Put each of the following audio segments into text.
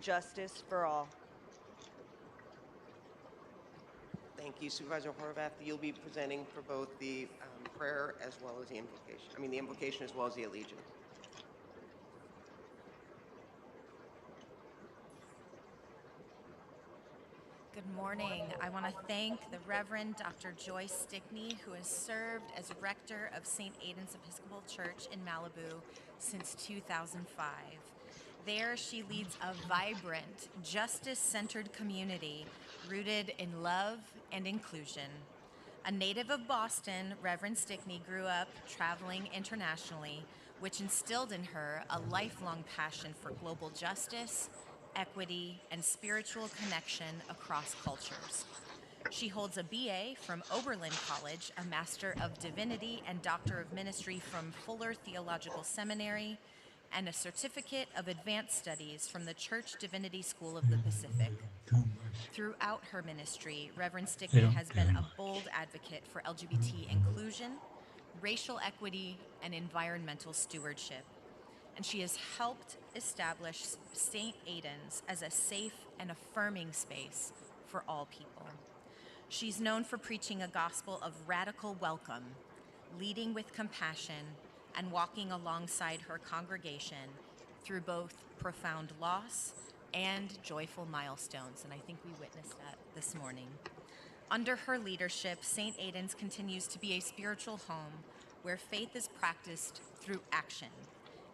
Justice for all. Thank you, Supervisor Horvath. You'll be presenting for both the prayer as well as the invocation. The invocation as well as the allegiance. Good morning. I want to thank the Reverend Dr. Joyce Stickney, who has served as rector of St. Aidan's Episcopal Church in Malibu since 2005. There, she leads a vibrant, justice-centered community rooted in love and inclusion. A native of Boston, Reverend Stickney grew up traveling internationally, which instilled in her a lifelong passion for global justice, equity, and spiritual connection across cultures. She holds a BA from Oberlin College, a Master of Divinity and Doctor of Ministry from Fuller Theological Seminary, and a Certificate of Advanced Studies from the Church Divinity School of the Pacific. Throughout her ministry, Reverend Stickney has been a bold advocate for LGBT inclusion, racial equity, and environmental stewardship. And she has helped establish St. Aidan's as a safe and affirming space for all people. She's known for preaching a gospel of radical welcome, leading with compassion, and walking alongside her congregation through both profound loss and joyful milestones, and I think we witnessed that this morning. Under her leadership, St. Aidan's continues to be a spiritual home where faith is practiced through action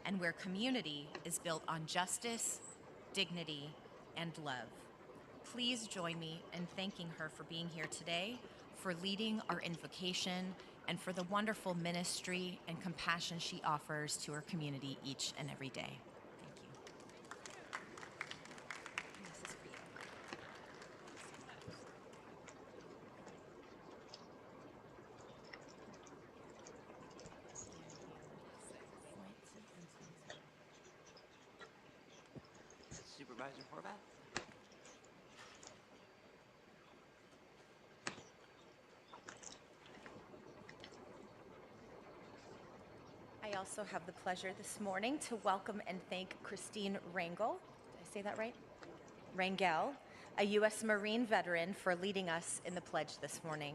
and where community is built on justice, dignity, and love. Please join me in thanking her for being here today, for leading our invocation, and for the wonderful ministry and compassion she offers to her community each and every day. Thank you. This is for you. Supervisor Horvath? I also have the pleasure this morning to welcome and thank Christine Rangel. Did I say that right? Rangel, a U.S. Marine veteran, for leading us in the pledge this morning.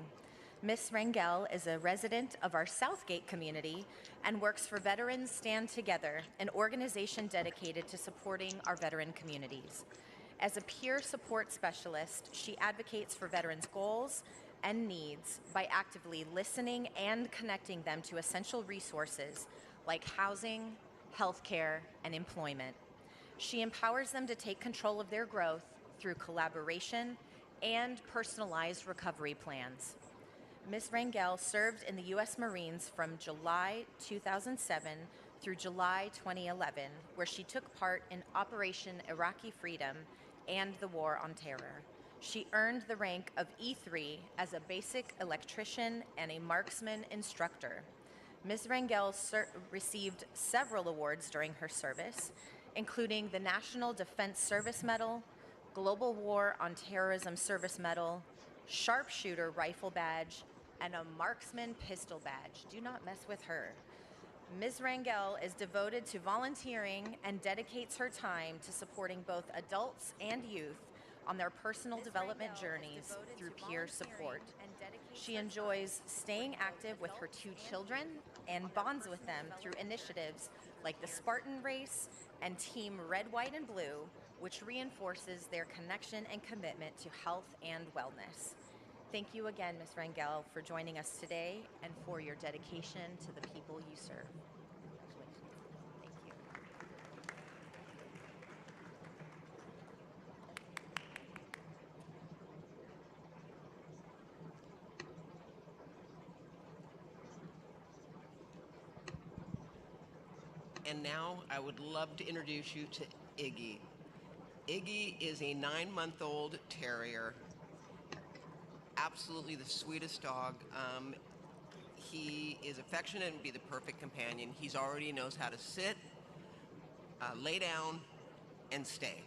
Ms. Rangel is a resident of our Southgate community and works for Veterans Stand Together, an organization dedicated to supporting our veteran communities. As a peer support specialist, she advocates for veterans' goals and needs by actively listening and connecting them to essential resources like housing, healthcare, and employment. She empowers them to take control of their growth through collaboration and personalized recovery plans. Ms. Rangel served in the U.S. Marines from July 2007 through July 2011, where she took part in Operation Iraqi Freedom and the War on Terror. She earned the rank of E3 as a basic electrician and a marksman instructor. Ms. Rangel received several awards during her service, including the National Defense Service Medal, Global War on Terrorism Service Medal, Sharpshooter Rifle Badge, and a Marksman Pistol Badge. Do not mess with her. Ms. Rangel is devoted to volunteering and dedicates her time to supporting both adults and youth on their personal development journeys through peer support. She enjoys staying active with her 2 children and bonds with them through initiatives like the Spartan Race and Team Red, White, and Blue, which reinforces their connection and commitment to health and wellness. Thank you again, Ms. Rangel, for joining us today and for your dedication to the people you serve. Thank you. And now I would love to introduce you to Iggy. Iggy is a 9-month-old terrier. Absolutely the sweetest dog. He is affectionate and would be the perfect companion. He's already knows how to sit, lay down, and stay.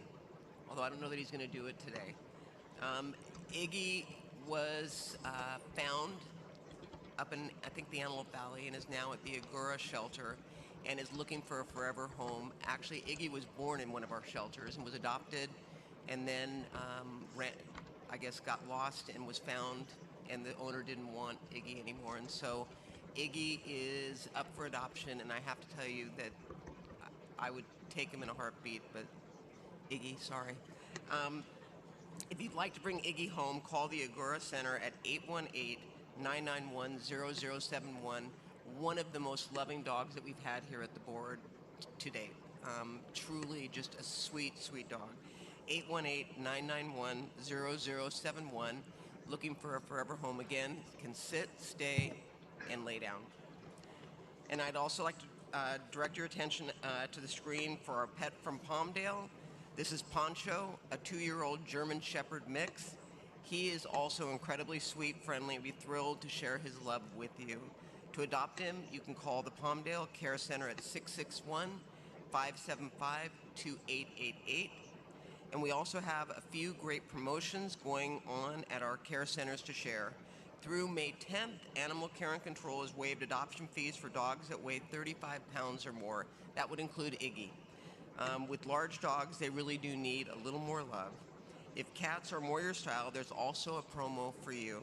Although I don't know that he's going to do it today. Iggy was found up in, I think, the Antelope Valley and is now at the Agora shelter. and is looking for a forever home. Actually, Iggy was born in one of our shelters and was adopted, and then I guess got lost and was found, and the owner didn't want Iggy anymore. And so Iggy is up for adoption, and I have to tell you that I would take him in a heartbeat, but Iggy, sorry. If you'd like to bring Iggy home, call the Agora Center at 818-991-0071. One of the most loving dogs that we've had here at the board to date. Truly just a sweet, sweet dog. 818-991-0071. Looking for a forever home. Again, can sit, stay, and lay down. And I'd also like to direct your attention to the screen for our pet from Palmdale. This is Poncho, a 2-year-old German Shepherd mix. He is also incredibly sweet, friendly, and be thrilled to share his love with you. To adopt him, you can call the Palmdale Care Center at 661-575-2888. And we also have a few great promotions going on at our care centers to share. Through May 10th, Animal Care and Control has waived adoption fees for dogs that weigh 35 pounds or more. That would include Iggy. With large dogs, they really do need a little more love. If cats are more your style, there's also a promo for you.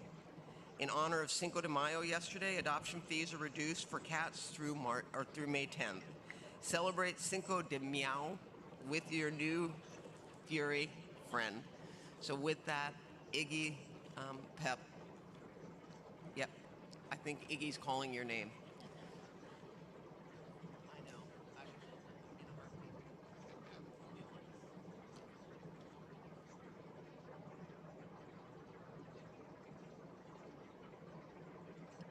In honor of Cinco de Mayo yesterday, adoption fees are reduced for cats through May 10th. Celebrate Cinco de Meow with your new Fury friend. So with that, Iggy, Pep. Yep, I think Iggy's calling your name. I know.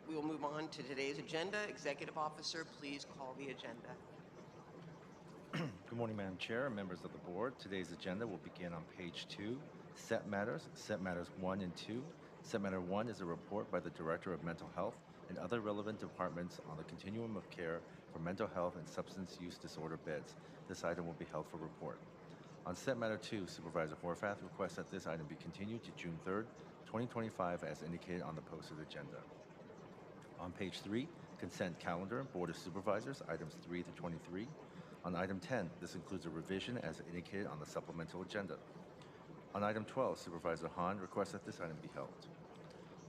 We will move on to today's agenda. Executive Officer, please call the agenda. Good morning, Madam Chair and members of the board. Today's agenda will begin on page 2, Set Matters 1 and 2. Set Matter 1 is a report by the Director of Mental Health and other relevant departments on the continuum of care for mental health and substance use disorder beds. This item will be held for report. On Set Matter 2, Supervisor Horvath requests that this item be continued to June 3rd, 2025 as indicated on the posted agenda. On page 3, Consent Calendar, Board of Supervisors, items 3 to 23. On item 10, this includes a revision as indicated on the supplemental agenda. On item 12, Supervisor Hahn requests that this item be held.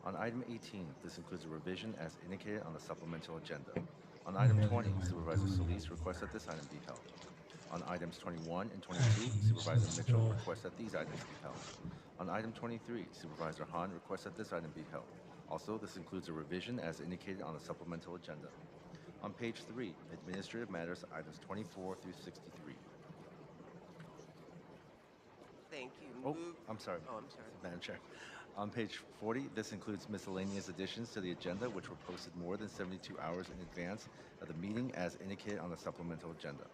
On item 18, this includes a revision as indicated on the supplemental agenda. On item 20, Supervisor Solis requests that this item be held. On items 21 and 22, Supervisor Mitchell requests that these items be held. On item 23, Supervisor Hahn requests that this item be held. Also, this includes a revision as indicated on the supplemental agenda. On page 3, Administrative Matters, items 24 through 63. Thank you. Oh, I'm sorry. Oh, I'm sorry. Madam Chair. On page 40, this includes miscellaneous additions to the agenda, which were posted more than 72 hours in advance of the meeting as indicated on the supplemental agenda.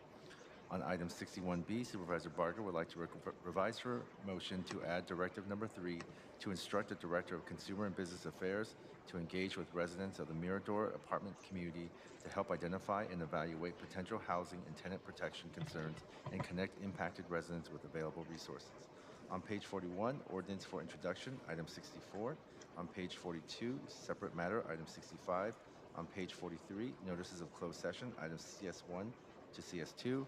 On item 61B, Supervisor Barker would like to revise her motion to add Directive Number 3 to instruct the Director of Consumer and Business Affairs to engage with residents of the Mirador apartment community to help identify and evaluate potential housing and tenant protection concerns and connect impacted residents with available resources. On page 41, Ordinance for Introduction, item 64. On page 42, Separate Matter, item 65. On page 43, Notices of Closed Session, items CS1 to CS2.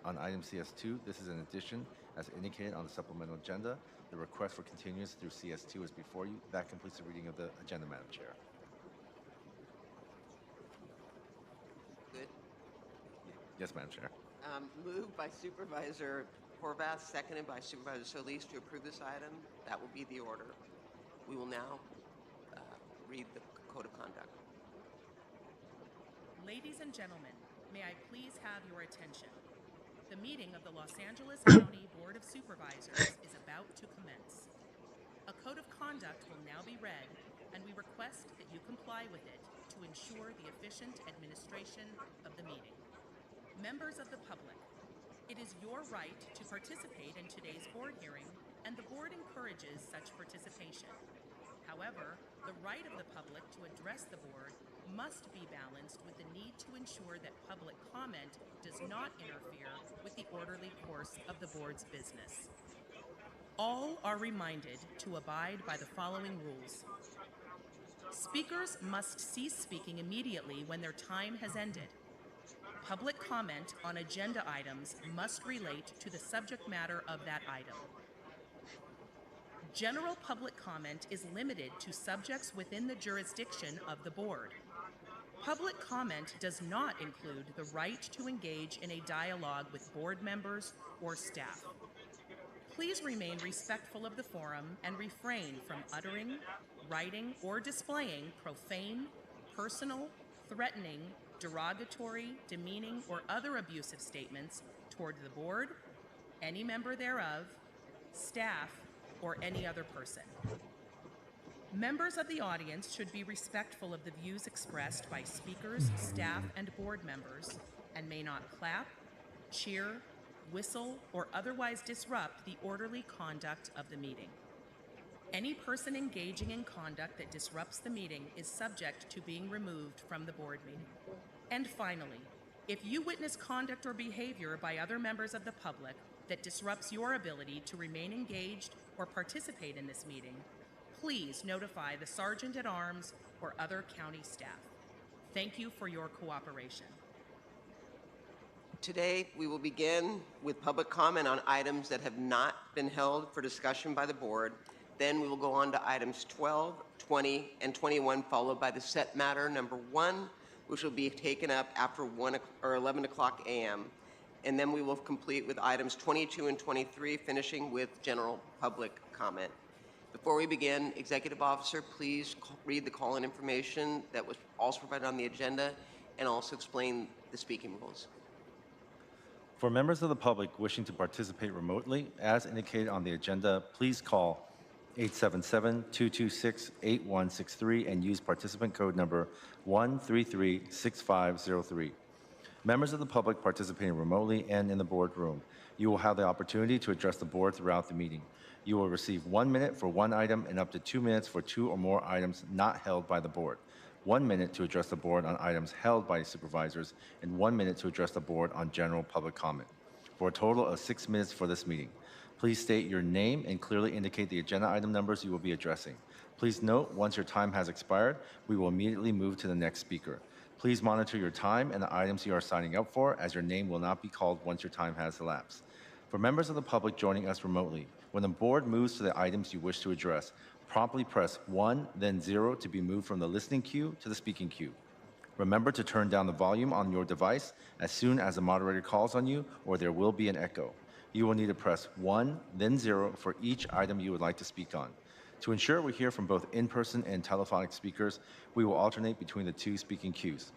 On item CS2, this is an addition as indicated on the supplemental agenda. The request for continuance through CS2 is before you. That completes the reading of the agenda, Madam Chair. Good. Yes, Madam Chair. Moved by Supervisor Horvath, seconded by Supervisor Solis to approve this item. That will be the order. We will now read the Code of Conduct. Ladies and gentlemen, may I please have your attention? The meeting of the Los Angeles County Board of Supervisors is about to commence. A code of conduct will now be read, and we request that you comply with it to ensure the efficient administration of the meeting. Members of the public, it is your right to participate in today's board hearing, and the board encourages such participation. However, the right of the public to address the board must be balanced with the need to ensure that public comment does not interfere with the orderly course of the board's business. All are reminded to abide by the following rules. Speakers must cease speaking immediately when their time has ended. Public comment on agenda items must relate to the subject matter of that item. General public comment is limited to subjects within the jurisdiction of the board. Public comment does not include the right to engage in a dialogue with board members or staff. Please remain respectful of the forum and refrain from uttering, writing, or displaying profane, personal, threatening, derogatory, demeaning, or other abusive statements toward the board, any member thereof, staff, or any other person. Members of the audience should be respectful of the views expressed by speakers, staff, and board members, and may not clap, cheer, whistle, or otherwise disrupt the orderly conduct of the meeting. Any person engaging in conduct that disrupts the meeting is subject to being removed from the board meeting. And finally, if you witness conduct or behavior by other members of the public that disrupts your ability to remain engaged or participate in this meeting, please notify the Sergeant at Arms or other county staff. Thank you for your cooperation. Today, we will begin with public comment on items that have not been held for discussion by the board. Then we will go on to items 12, 20, and 21, followed by the set matter number 1, which will be taken up after 11 o'clock a.m. And then we will complete with items 22 and 23, finishing with general public comment. Before we begin, Executive Officer, please read the call-in information that was also provided on the agenda and also explain the speaking rules. For members of the public wishing to participate remotely, as indicated on the agenda, please call 877-226-8163 and use participant code number 1336503. Members of the public participating remotely and in the boardroom, you will have the opportunity to address the board throughout the meeting. You will receive 1 minute for one item and up to 2 minutes for 2 or more items not held by the board. 1 minute to address the board on items held by supervisors, and 1 minute to address the board on general public comment, for a total of 6 minutes for this meeting. Please state your name and clearly indicate the agenda item numbers you will be addressing. Please note, once your time has expired, we will immediately move to the next speaker. Please monitor your time and the items you are signing up for, as your name will not be called once your time has elapsed. For members of the public joining us remotely, when the board moves to the items you wish to address, promptly press 1, then 0 to be moved from the listening queue to the speaking queue. Remember to turn down the volume on your device as soon as the moderator calls on you, or there will be an echo. You will need to press 1, then 0 for each item you would like to speak on. To ensure we hear from both in-person and telephonic speakers, we will alternate between the 2 speaking queues.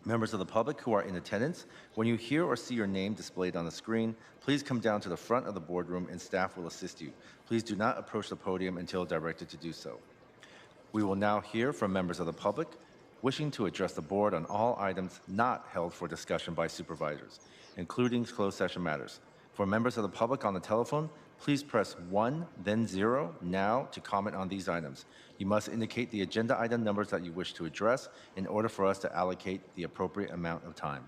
Members of the public who are in attendance, when you hear or see your name displayed on the screen, please come down to the front of the boardroom and staff will assist you. Please do not approach the podium until directed to do so. We will now hear from members of the public wishing to address the board on all items not held for discussion by supervisors, including closed session matters. For members of the public on the telephone, please press 1, then 0 now to comment on these items. You must indicate the agenda item numbers that you wish to address in order for us to allocate the appropriate amount of time.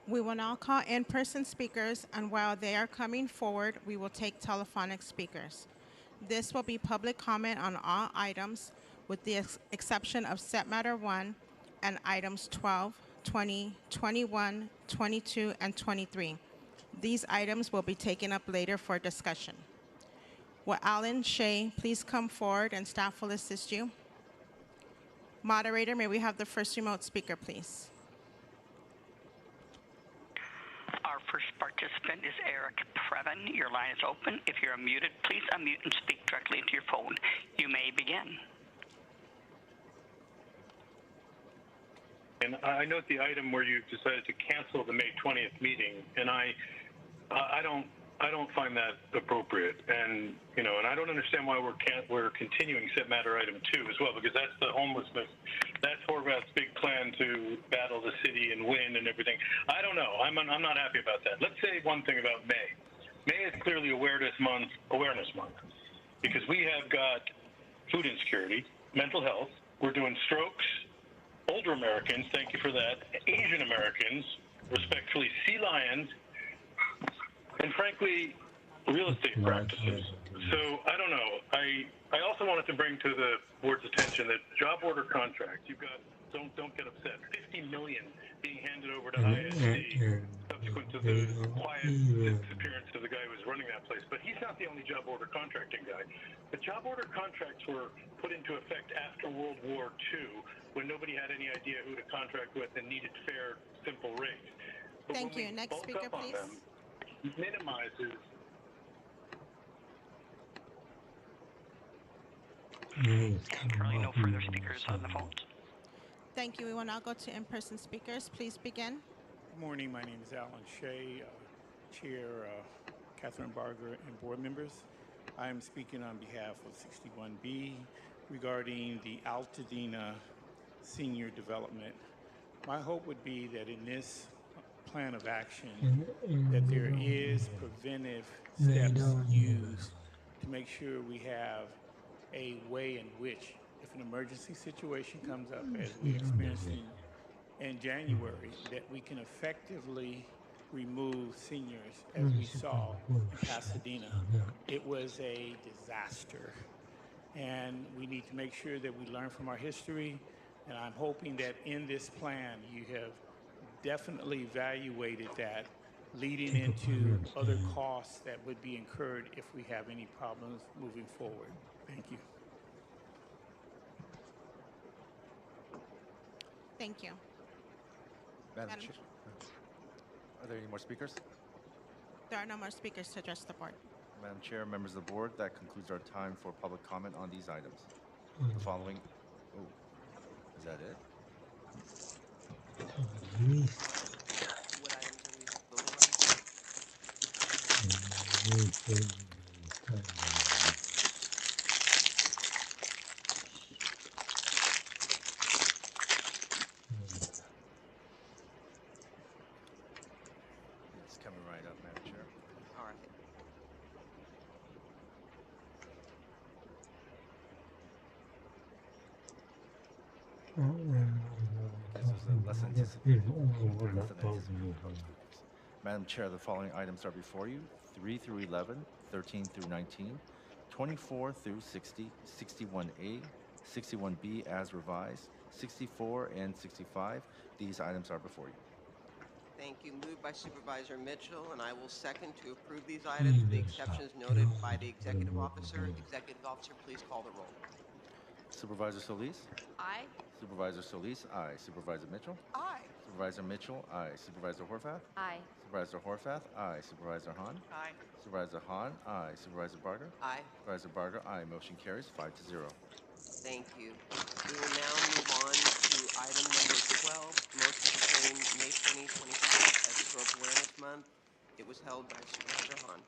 We will now call in-person speakers, and while they are coming forward, we will take telephonic speakers. This will be public comment on all items, with the exception of set matter 1 and items 12, 20, 21, 22, and 23. These items will be taken up later for discussion. Will Alan Shea please come forward and staff will assist you? Moderator, may we have the first remote speaker, please? Our first participant is Eric Previn. Your line is open. If you're unmuted, please unmute and speak directly into your phone. You may begin. And I note the item where you've decided to cancel the May 20th meeting, and I don't find that appropriate, and and I don't understand why we're continuing set matter item 2 as well, because that's the homelessness, that's Horvath's big plan to battle the city and win and everything. I don't know. I'm not happy about that. Let's say one thing about May. May is clearly Awareness Month, because we have got food insecurity, mental health. We're doing strokes. Older Americans, thank you for that, Asian Americans, respectfully, sea lions, and frankly, real estate practices. So I don't know. I also wanted to bring to the board's attention that job order contracts, you've got Don't get upset. 50 million being handed over to ISD subsequent to the quiet disappearance of the guy who was running that place. But he's not the only job order contracting guy. The job order contracts were put into effect after World War II, when nobody had any idea who to contract with and needed fair, simple rates. But Thank when you. we Next bulk speaker, up on please. them, it minimizes. Currently, no further speakers on the phones. Thank you. We will now go to in-person speakers. Please begin. Good morning. My name is Alan Shea, Chair Catherine Barger, and board members. I am speaking on behalf of 61B regarding the Altadena Senior Development. My hope would be that in this plan of action, that there is preventive steps used to make sure we have a way in which, if an emergency situation comes up, as we experienced in January, that we can effectively remove seniors, as we saw in Pasadena. It was a disaster, and we need to make sure that we learn from our history, and I'm hoping that in this plan you have definitely evaluated that, leading into other costs that would be incurred if we have any problems moving forward. Thank you. Thank you. Madam Chair, are there any more speakers? There are no more speakers to address the board. Madam Chair, members of the board, that concludes our time for public comment on these items. The following, is that it? What items are we voting on? It's coming right up, Madam Chair. All right. This is a less anticipated. Madam Chair, the following items are before you: 3 through 11, 13 through 19, 24 through 60, 61A, 61B as revised, 64 and 65. These items are before you. Thank you. Moved by Supervisor Mitchell, and I will second to approve these items with the exceptions noted by the Executive Officer. Executive Officer, please call the roll. Supervisor Solis? Aye. Supervisor Solis, aye. Supervisor Mitchell? Aye. Supervisor Mitchell, aye. Supervisor Horvath? Aye. Supervisor Horvath, aye. Supervisor Hahn? Aye. Supervisor Hahn, aye. Supervisor Barger? Aye. Supervisor Barger, aye. Motion carries 5-0. Thank you. We will now move on to item number 12, motion to proclaim May 2025 as Stroke Awareness Month. It was held by Supervisor Hahn.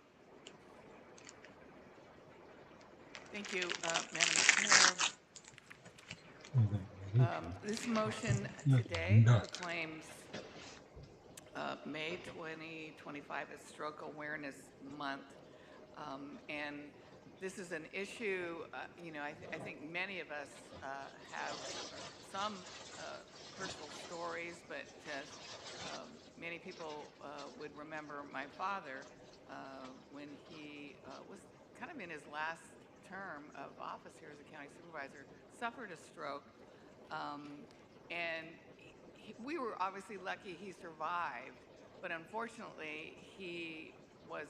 Thank you, Madam Chair. This motion today proclaims May 2025 as Stroke Awareness Month. And this is an issue, I think many of us have some personal stories, but many people would remember my father when he was kind of in his last term of office here as a county supervisor, suffered a stroke. And we were obviously lucky he survived, but unfortunately he was,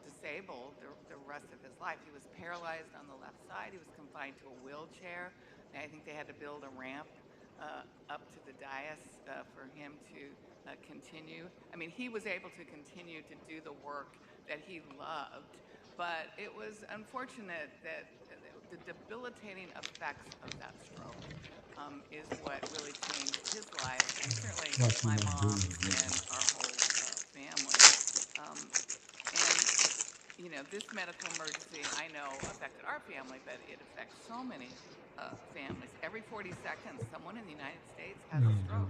disabled the rest of his life. He was paralyzed on the left side. He was confined to a wheelchair. And I think they had to build a ramp up to the dais for him to continue. I mean, he was able to continue to do the work that he loved, but it was unfortunate that the debilitating effects of that stroke is what really changed his life, and certainly my mom and our whole family. And this medical emergency, I know, affected our family, but it affects so many families. Every 40 seconds, someone in the United States has a stroke.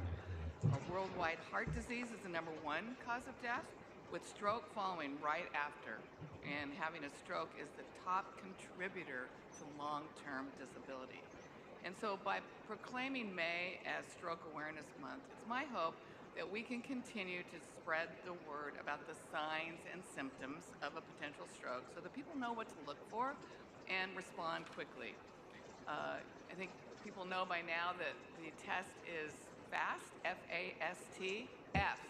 Worldwide heart disease is the #1 cause of death, with stroke following right after. And having a stroke is the top contributor to long-term disability. And so by proclaiming May as Stroke Awareness Month, it's my hope that we can continue to spread the word about the signs and symptoms of a potential stroke so that people know what to look for and respond quickly. I think People know by now that the test is FAST, F-A-S-T, F,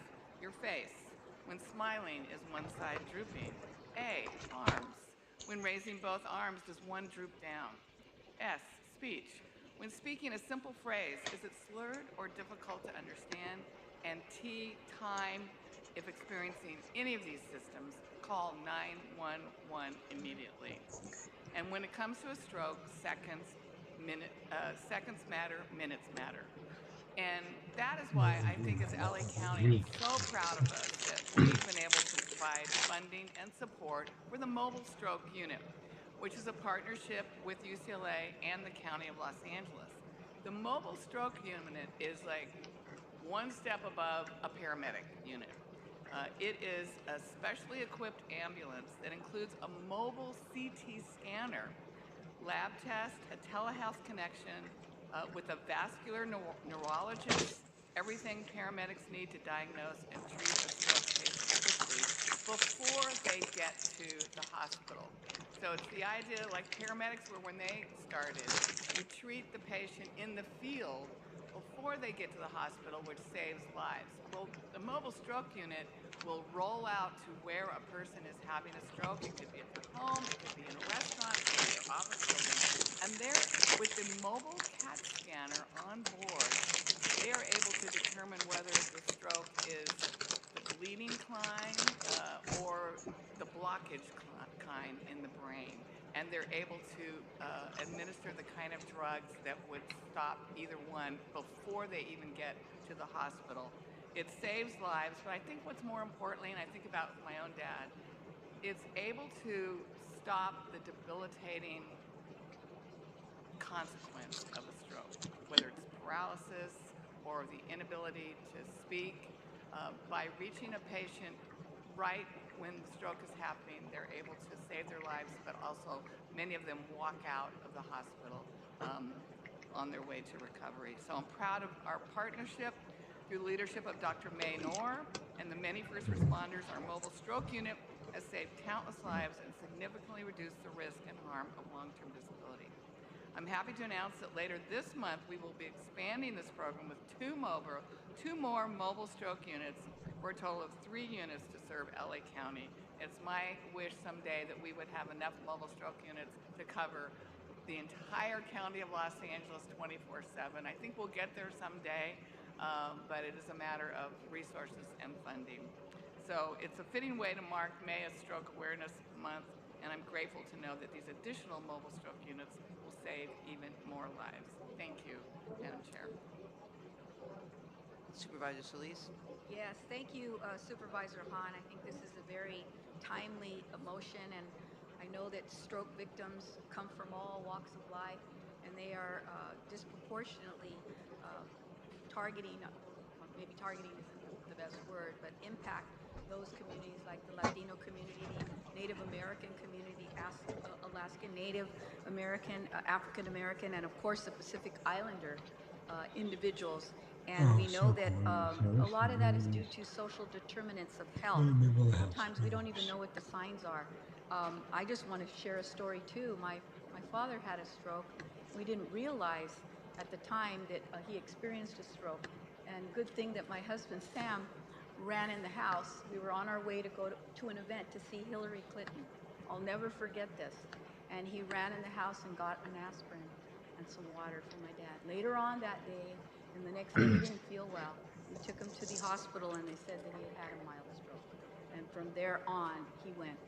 your face. When smiling, is one side drooping? A, arms. When raising both arms, does one droop down? S, speech. When speaking a simple phrase, is it slurred or difficult to understand? And T, time. If experiencing any of these systems, call 911 immediately. And when it comes to a stroke, seconds matter, minutes matter. And that is why I think as LA County, I'm so proud of us that we've been able to provide funding and support for the Mobile Stroke Unit, which is a partnership with UCLA and the County of Los Angeles. The Mobile Stroke Unit is like one step above a paramedic unit. It is a specially equipped ambulance that includes a mobile CT scanner, lab test, a telehealth connection with a vascular neurologist, everything paramedics need to diagnose and treat a stroke patient quickly before they get to the hospital. So it's the idea, like paramedics were when they started, you treat the patient in the field before they get to the hospital, which saves lives. Well, the mobile stroke unit will roll out to where a person is having a stroke. It could be at their home, it could be in a restaurant, it could be their office building. And there, with the mobile CAT scanner on board, they are able to determine whether the stroke is the bleeding kind or the blockage kind in the brain. And they're able to administer the kind of drugs that would stop either one before they even get to the hospital. It saves lives, but I think what's more importantly, and I think about my own dad, it's able to stop the debilitating consequence of a stroke, whether it's paralysis or the inability to speak. By reaching a patient right when the stroke is happening, they're able to save their lives, but also many of them walk out of the hospital on their way to recovery. So I'm proud of our partnership through the leadership of Dr. May Noor and the many first responders. Our mobile stroke unit has saved countless lives and significantly reduced the risk and harm of long-term disability. I'm happy to announce that later this month we will be expanding this program with two more mobile stroke units for a total of 3 units to serve LA County. It's my wish someday that we would have enough mobile stroke units to cover the entire county of Los Angeles 24/7. I think we'll get there someday, but it is a matter of resources and funding. So it's a fitting way to mark May as Stroke Awareness Month, and I'm grateful to know that these additional mobile stroke units will save even more lives. Thank you, Madam Chair. Supervisor Solis? Yes, thank you, Supervisor Hahn. I think this is a very timely motion, and I know that stroke victims come from all walks of life, and they are disproportionately targeting, or maybe targeting isn't the best word, but impact those communities like the Latino community, the Native American community, Alaskan Native American, African American, and of course the Pacific Islander individuals. And we know that a lot of that is due to social determinants of health. Sometimes we don't even know what the signs are. I just want to share a story too. My father had a stroke. We didn't realize at the time that he experienced a stroke. And good thing that my husband Sam ran in the house. We were on our way to go to an event to see Hillary Clinton. I'll never forget this. And he ran in the house and got an aspirin and some water for my dad. Later on that day, and the next day he didn't feel well. We took him to the hospital and they said that he had a mild stroke. And from there on, he went,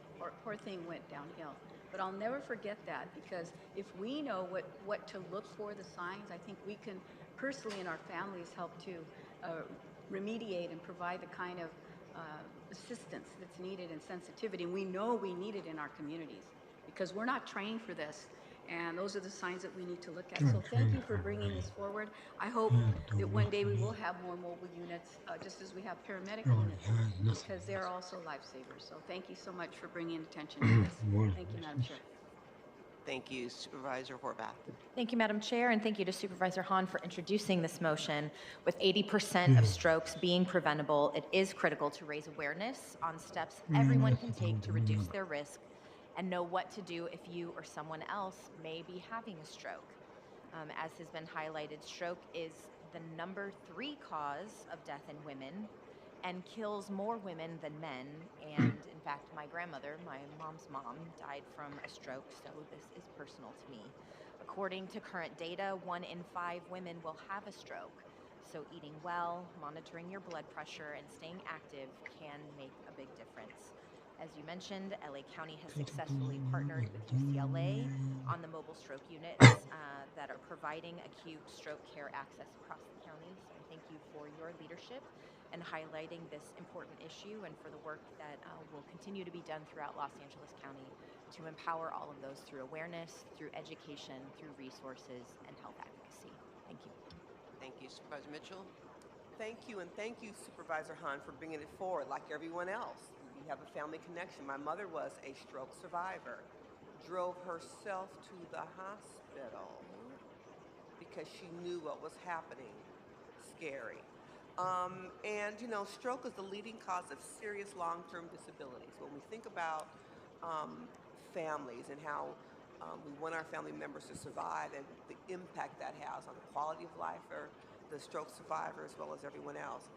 poor thing went downhill. But I'll never forget that, because if we know what to look for, the signs, I think we can personally in our families help to remediate and provide the kind of assistance that's needed and sensitivity. And we know we need it in our communities because we're not trained for this. And those are the signs that we need to look at. So thank you for bringing this forward. I hope that one day we will have more mobile units, just as we have paramedic units, because they're also lifesavers. So thank you so much for bringing attention to this. Thank you, Madam Chair. Thank you, Supervisor Horvath. Thank you, Madam Chair, and thank you to Supervisor Hahn for introducing this motion. With 80% of strokes being preventable, it is critical to raise awareness on steps everyone can take to reduce their risk and know what to do if you or someone else may be having a stroke. As has been highlighted, stroke is the number 3 cause of death in women and kills more women than men. And in fact, my grandmother, my mom's mom, died from a stroke, so this is personal to me. According to current data, 1 in 5 women will have a stroke. So eating well, monitoring your blood pressure, and staying active can make a big difference. As you mentioned, LA County has successfully partnered with UCLA on the mobile stroke units that are providing acute stroke care access across the county. So I thank you for your leadership and highlighting this important issue, and for the work that will continue to be done throughout Los Angeles County to empower all of those through awareness, through education, through resources, and health advocacy. Thank you. Thank you, Supervisor Mitchell. Thank you, and thank you, Supervisor Hahn, for bringing it forward. Like everyone else, we have a family connection. My mother was a stroke survivor, drove herself to the hospital because she knew what was happening. Scary. And stroke is the leading cause of serious long-term disabilities. When we think about families and how we want our family members to survive and the impact that has on the quality of life for the stroke survivor as well as everyone else,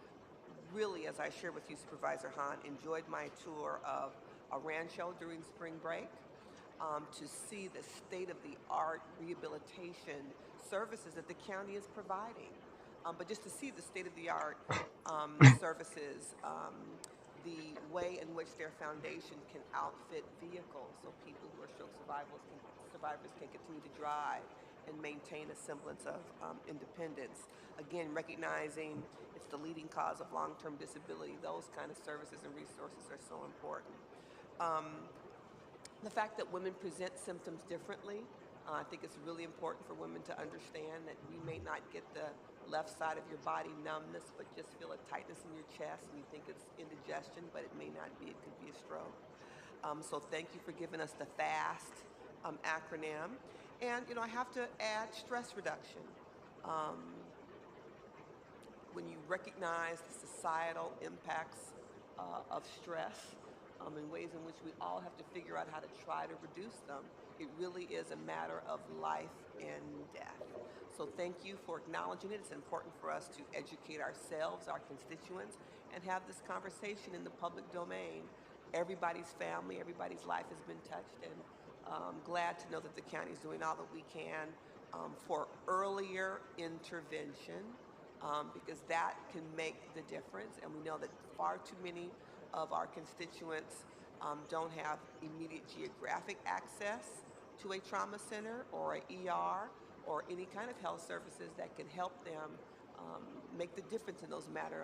really, as I shared with you, Supervisor Hahn, enjoyed my tour of a rancho during spring break to see the state-of-the-art rehabilitation services that the county is providing. But just to see the state-of-the-art services, the way in which their foundation can outfit vehicles so people who are stroke survivors can continue to drive and maintain a semblance of independence. Again, recognizing it's the leading cause of long-term disability, those kind of services and resources are so important. The fact that women present symptoms differently, I think it's really important for women to understand that you may not get the left side of your body numbness, but just feel a tightness in your chest and you think it's indigestion, but it may not be. It could be a stroke. So thank you for giving us the FAST acronym. And, I have to add stress reduction. When you recognize the societal impacts of stress, in ways in which we all have to figure out how to try to reduce them, it really is a matter of life and death. So thank you for acknowledging it. It's important for us to educate ourselves, our constituents, and have this conversation in the public domain. Everybody's family, everybody's life has been touched, and I'm glad to know that the county is doing all that we can for earlier intervention, because that can make the difference. And we know that far too many of our constituents don't have immediate geographic access to a trauma center or an ER or any kind of health services that can help them make the difference in that matter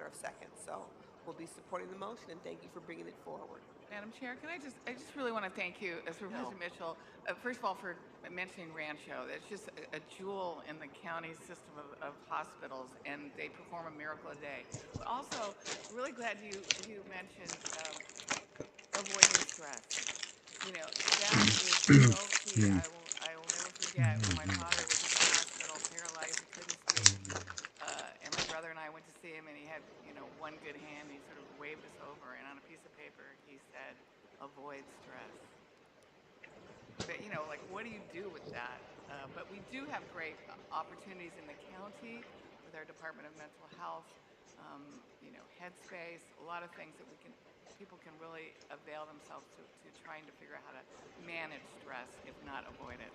of seconds. So we'll be supporting the motion, and thank you for bringing it forward. Madam Chair, I just really want to thank you, Supervisor Mitchell, first of all, for mentioning Rancho. It's just a jewel in the county system of hospitals, and they perform a miracle a day. But also, really glad you mentioned avoiding stress. That is so key. I will never forget when my father was in the hospital, paralyzed, he couldn't speak, and my brother and I went to see him, and he had one good hand. He sort of waved us over, and on a piece of paper he said, "Avoid stress." But like, what do you do with that? But we do have great opportunities in the county with our Department of Mental Health, Headspace, a lot of things that people can really avail themselves to trying to figure out how to manage stress, if not avoid it.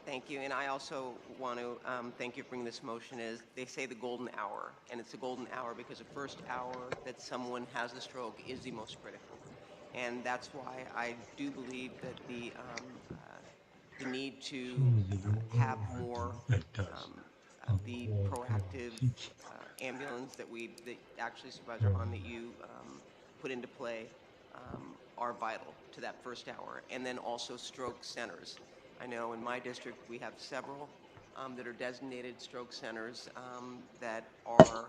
Thank you, and I also want to thank you for bringing this motion. They say the golden hour, and it's the golden hour because the first hour that someone has a stroke is the most critical, and that's why I do believe that the need to have more of the proactive ambulance that actually, Supervisor Hahn, that you put into play are vital to that first hour, and then also stroke centers. I know in my district we have several that are designated stroke centers that are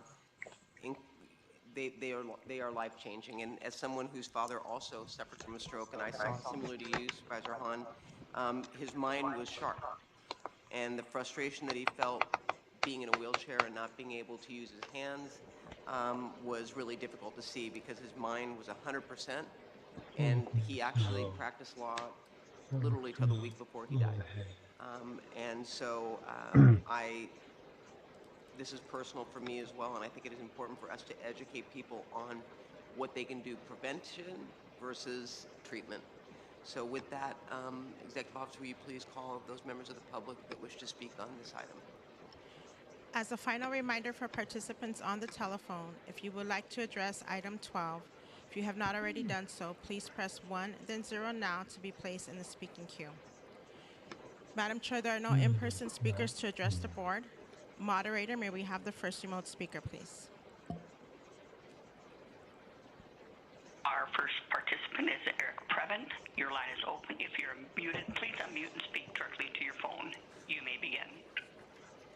they are life changing. And as someone whose father also suffered from a stroke, and I saw similar to you, Supervisor Hahn, his mind was sharp, and the frustration that he felt being in a wheelchair and not being able to use his hands was really difficult to see because his mind was 100%, and he actually practiced law literally till the week before he died. And so this is personal for me as well, and I think it is important for us to educate people on what they can do prevention versus treatment. So with that, Executive Officer, will you please call those members of the public that wish to speak on this item? As a final reminder for participants on the telephone, if you would like to address item 12, if you have not already done so, please press 1, then 0 now to be placed in the speaking queue. Madam Chair, there are no in-person speakers to address the board. Moderator, may we have the first remote speaker, please? Our first participant is Eric Previn. Your line is open. If you're muted, please unmute and speak directly to your phone. You may begin.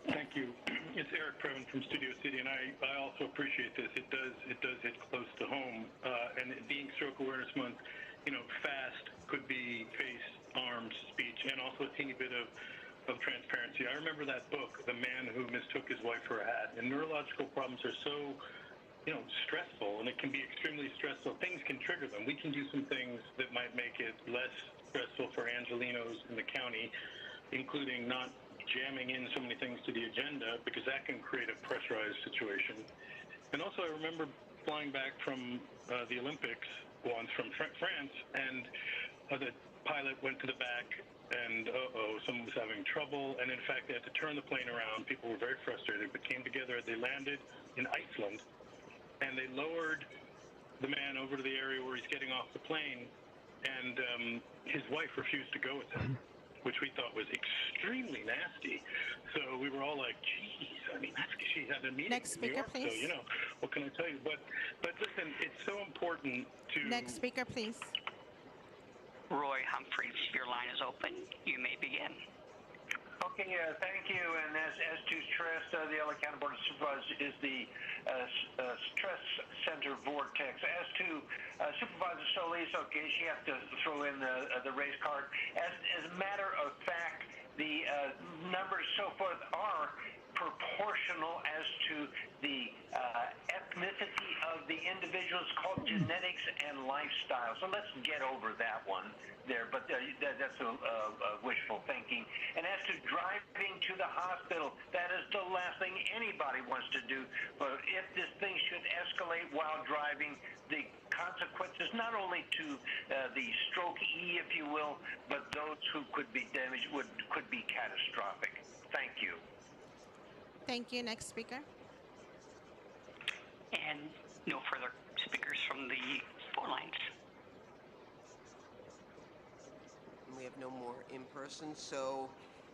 Thank you. It's Eric Previn from Studio City, and I also appreciate this. It does hit close to home, and it being Stroke Awareness Month, FAST could be face, arms, speech, and also a teeny bit of transparency. I remember that book, The Man Who Mistook His Wife for a Hat, and neurological problems are so stressful, and it can be extremely stressful. Things can trigger them. We can do some things that might make it less stressful for Angelinos in the county, including not jamming in so many things to the agenda, because that can create a pressurized situation. And also, I remember flying back from the Olympics once from France, and the pilot went to the back, and someone was having trouble, and in fact, they had to turn the plane around. People were very frustrated, but came together. They landed in Iceland, and they lowered the man over to the area where he's getting off the plane, and his wife refused to go with him, which we thought was extremely nasty. So we were all like, geez, I mean, she had a meeting Next in New speaker, York, please. so, what can I tell you? But listen, it's so important to... Next speaker, please. Roy Humphreys, your line is open. You may begin. Okay, thank you. And as to stress, the LA County Board of Supervisors is the stress center vortex. As to Supervisor Solis, okay, she has to throw in the race card. As a matter of fact, the numbers so forth are proportional as to the ethnicity of the individuals, called genetics and lifestyle. So let's get over that one there, but that's wishful thinking. And as to driving to the hospital, that is the last thing anybody wants to do. But if this thing should escalate while driving, the consequences not only to the stroke E, if you will, but those who could be damaged could be catastrophic. Thank you. Thank you. Next speaker. And no further speakers from the phone lines. We have no more in person, so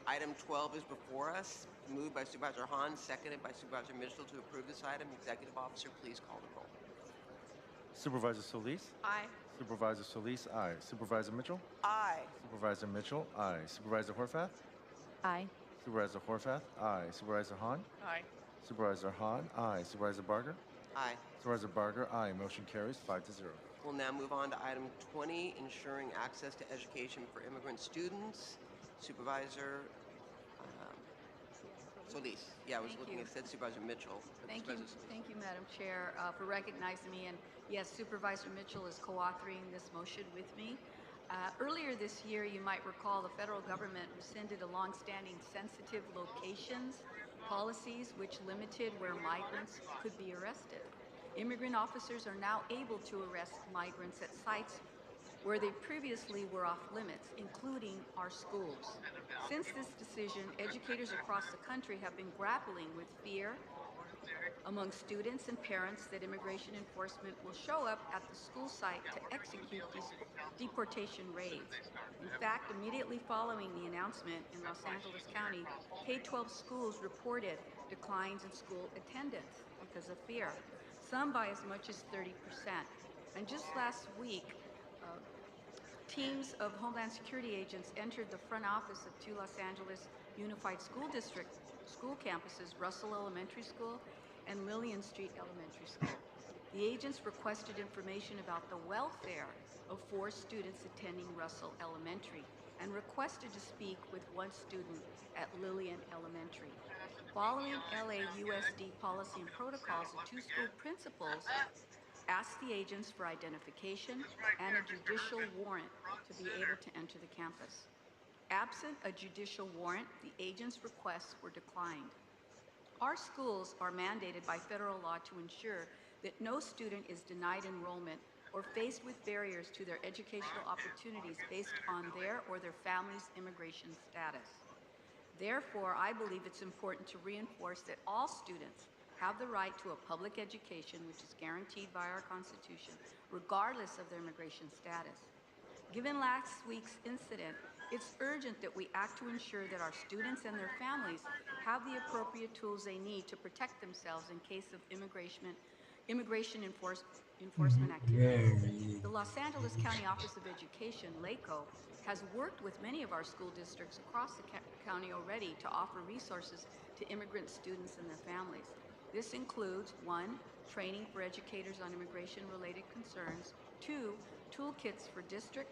item 12 is before us. Moved by Supervisor Hahn, seconded by Supervisor Mitchell to approve this item. Executive Officer, please call the roll. Supervisor Solis? Aye. Supervisor Solis, aye. Supervisor Mitchell? Aye. Supervisor Mitchell, aye. Supervisor Horvath? Aye. Supervisor Horvath, aye. Supervisor Hahn? Aye. Supervisor Hahn, aye. Supervisor Barger? Aye. Supervisor Barger, aye. Motion carries 5-0. We'll now move on to item 20, ensuring access to education for immigrant students. Supervisor Solis. Yeah, I was looking at Supervisor Mitchell. Thank you, Madam Chair, for recognizing me. And yes, Supervisor Mitchell is co-authoring this motion with me. Earlier this year, you might recall the federal government rescinded a long-standing sensitive locations policies which limited where migrants could be arrested. Immigrant officers are now able to arrest migrants at sites where they previously were off limits, including our schools. Since this decision, educators across the country have been grappling with fear among students and parents that immigration enforcement will show up at the school site to execute these deportation raids. In fact, immediately following the announcement in Los Angeles County, K-12 schools reported declines in school attendance because of fear, some by as much as 30%. And just last week, teams of Homeland Security agents entered the front office of two Los Angeles Unified School District school campuses, Russell Elementary School and Lillian Street Elementary School. The agents requested information about the welfare of 4 students attending Russell Elementary and requested to speak with 1 student at Lillian Elementary. Following LAUSD policy and protocols, the 2 school principals ask the agents for identification and a judicial warrant to be able to enter the campus. Absent a judicial warrant, the agents' requests were declined. Our schools are mandated by federal law to ensure that no student is denied enrollment or faced with barriers to their educational opportunities based on their or their family's immigration status. Therefore, I believe it's important to reinforce that all students have the right to a public education, which is guaranteed by our Constitution, regardless of their immigration status. Given last week's incident, it's urgent that we act to ensure that our students and their families have the appropriate tools they need to protect themselves in case of immigration enforcement activities. The Los Angeles County Office of Education, LACO, has worked with many of our school districts across the county already to offer resources to immigrant students and their families. This includes 1, training for educators on immigration-related concerns, 2, toolkits for district,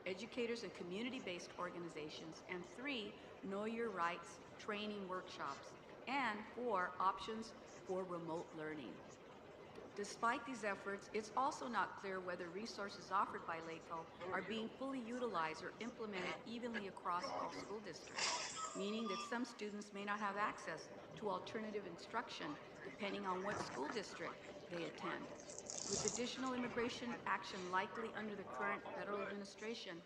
educators, and community-based organizations, and 3, Know Your Rights training workshops, and 4, options for remote learning. Despite these efforts, it's also not clear whether resources offered by LACO are being fully utilized or implemented evenly across all school districts, meaning that some students may not have access to alternative instruction depending on what school district they attend. With additional immigration action likely under the current federal administration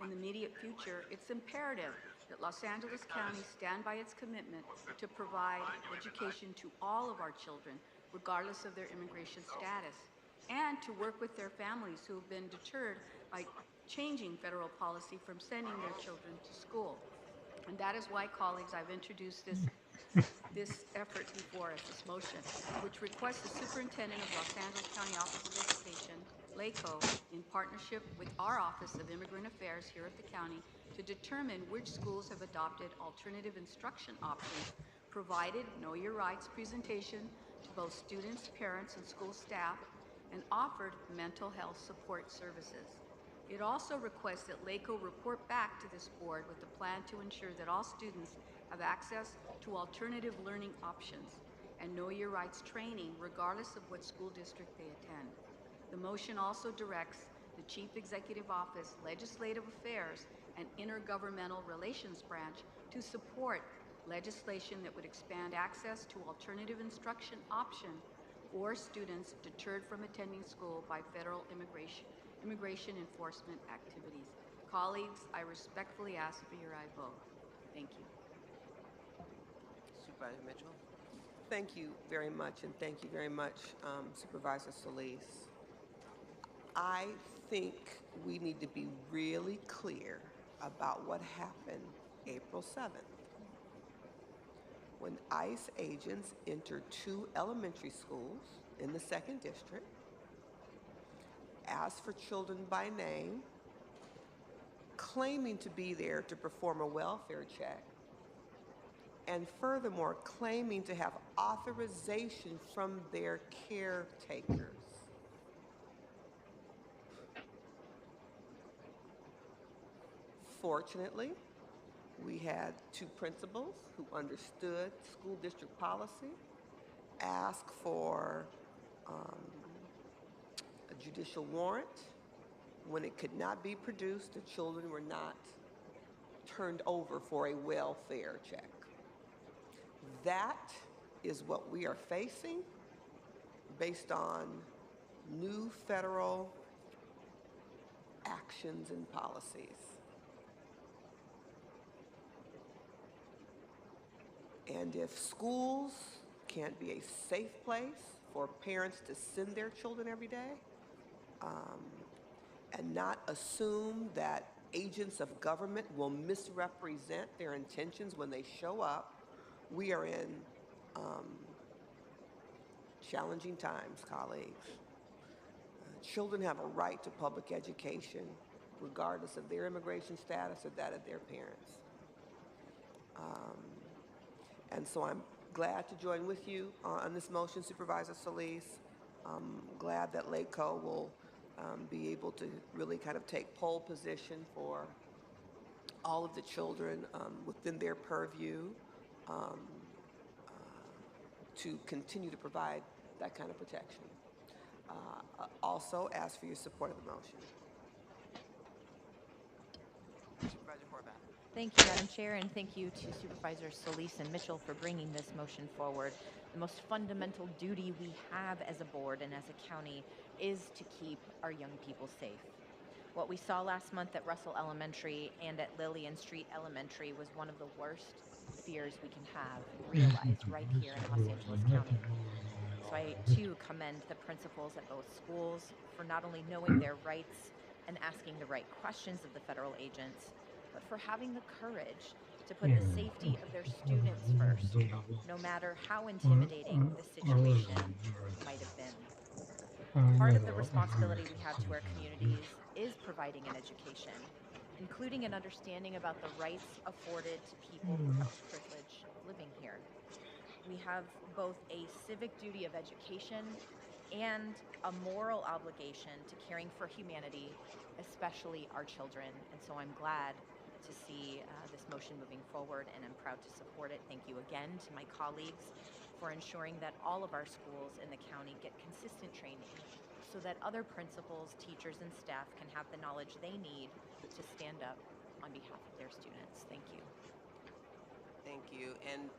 in the immediate future, it's imperative that Los Angeles County stand by its commitment to provide education to all of our children, regardless of their immigration status, and to work with their families who have been deterred by changing federal policy from sending their children to school. And that is why, colleagues, I've introduced this effort before us, this motion, which requests the Superintendent of Los Angeles County Office of Education, LACO, in partnership with our Office of Immigrant Affairs here at the county, to determine which schools have adopted alternative instruction options, provided Know Your Rights presentation to both students, parents, and school staff, and offered mental health support services. It also requests that LACO report back to this board with a plan to ensure that all students have access to alternative learning options and Know Your Rights training regardless of what school district they attend. The motion also directs the Chief Executive Office, Legislative Affairs, and Intergovernmental Relations Branch to support legislation that would expand access to alternative instruction option for students deterred from attending school by federal immigration enforcement activities. Colleagues, I respectfully ask for your aye vote. Thank you. Supervisor Mitchell. Thank you very much, and thank you very much, Supervisor Solis. I think we need to be really clear about what happened April 7th. When ICE agents entered 2 elementary schools in the 2nd District, asked for children by name, claiming to be there to perform a welfare check, and furthermore, claiming to have authorization from their caretakers. Fortunately, we had 2 principals who understood school district policy, asked for a judicial warrant. When it could not be produced, the children were not turned over for a welfare check. That is what we are facing based on new federal actions and policies. And if schools can't be a safe place for parents to send their children every day, and not assume that agents of government will misrepresent their intentions when they show up, we are in challenging times, colleagues. Children have a right to public education, regardless of their immigration status or that of their parents. And so I'm glad to join with you on this motion, Supervisor Solis. I'm glad that LACO will be able to really kind of take pole position for all of the children within their purview to continue to provide that kind of protection. Also ask for your support of the motion. Supervisor Horvath. Thank you, Madam Chair, and thank you to Supervisors Solis and Mitchell for bringing this motion forward. The most fundamental duty we have as a board and as a county is to keep our young people safe. What we saw last month at Russell Elementary and at Lillian Street Elementary was one of the worst fears we can have realized right here in Los Angeles County. So I too commend the principals at both schools for not only knowing their rights and asking the right questions of the federal agents, but for having the courage to put the safety of their students first, no matter how intimidating the situation might have been. Part of the responsibility we have to our communities is providing an education, including an understanding about the rights afforded to people who have the privilege of living here. We have both a civic duty of education and a moral obligation to caring for humanity, especially our children. And so I'm glad to see this motion moving forward, and I'm proud to support it. Thank you again to my colleagues for ensuring that all of our schools in the county get consistent training so that other principals, teachers, and staff can have the knowledge they need to stand up on behalf of their students. Thank you. Thank you. And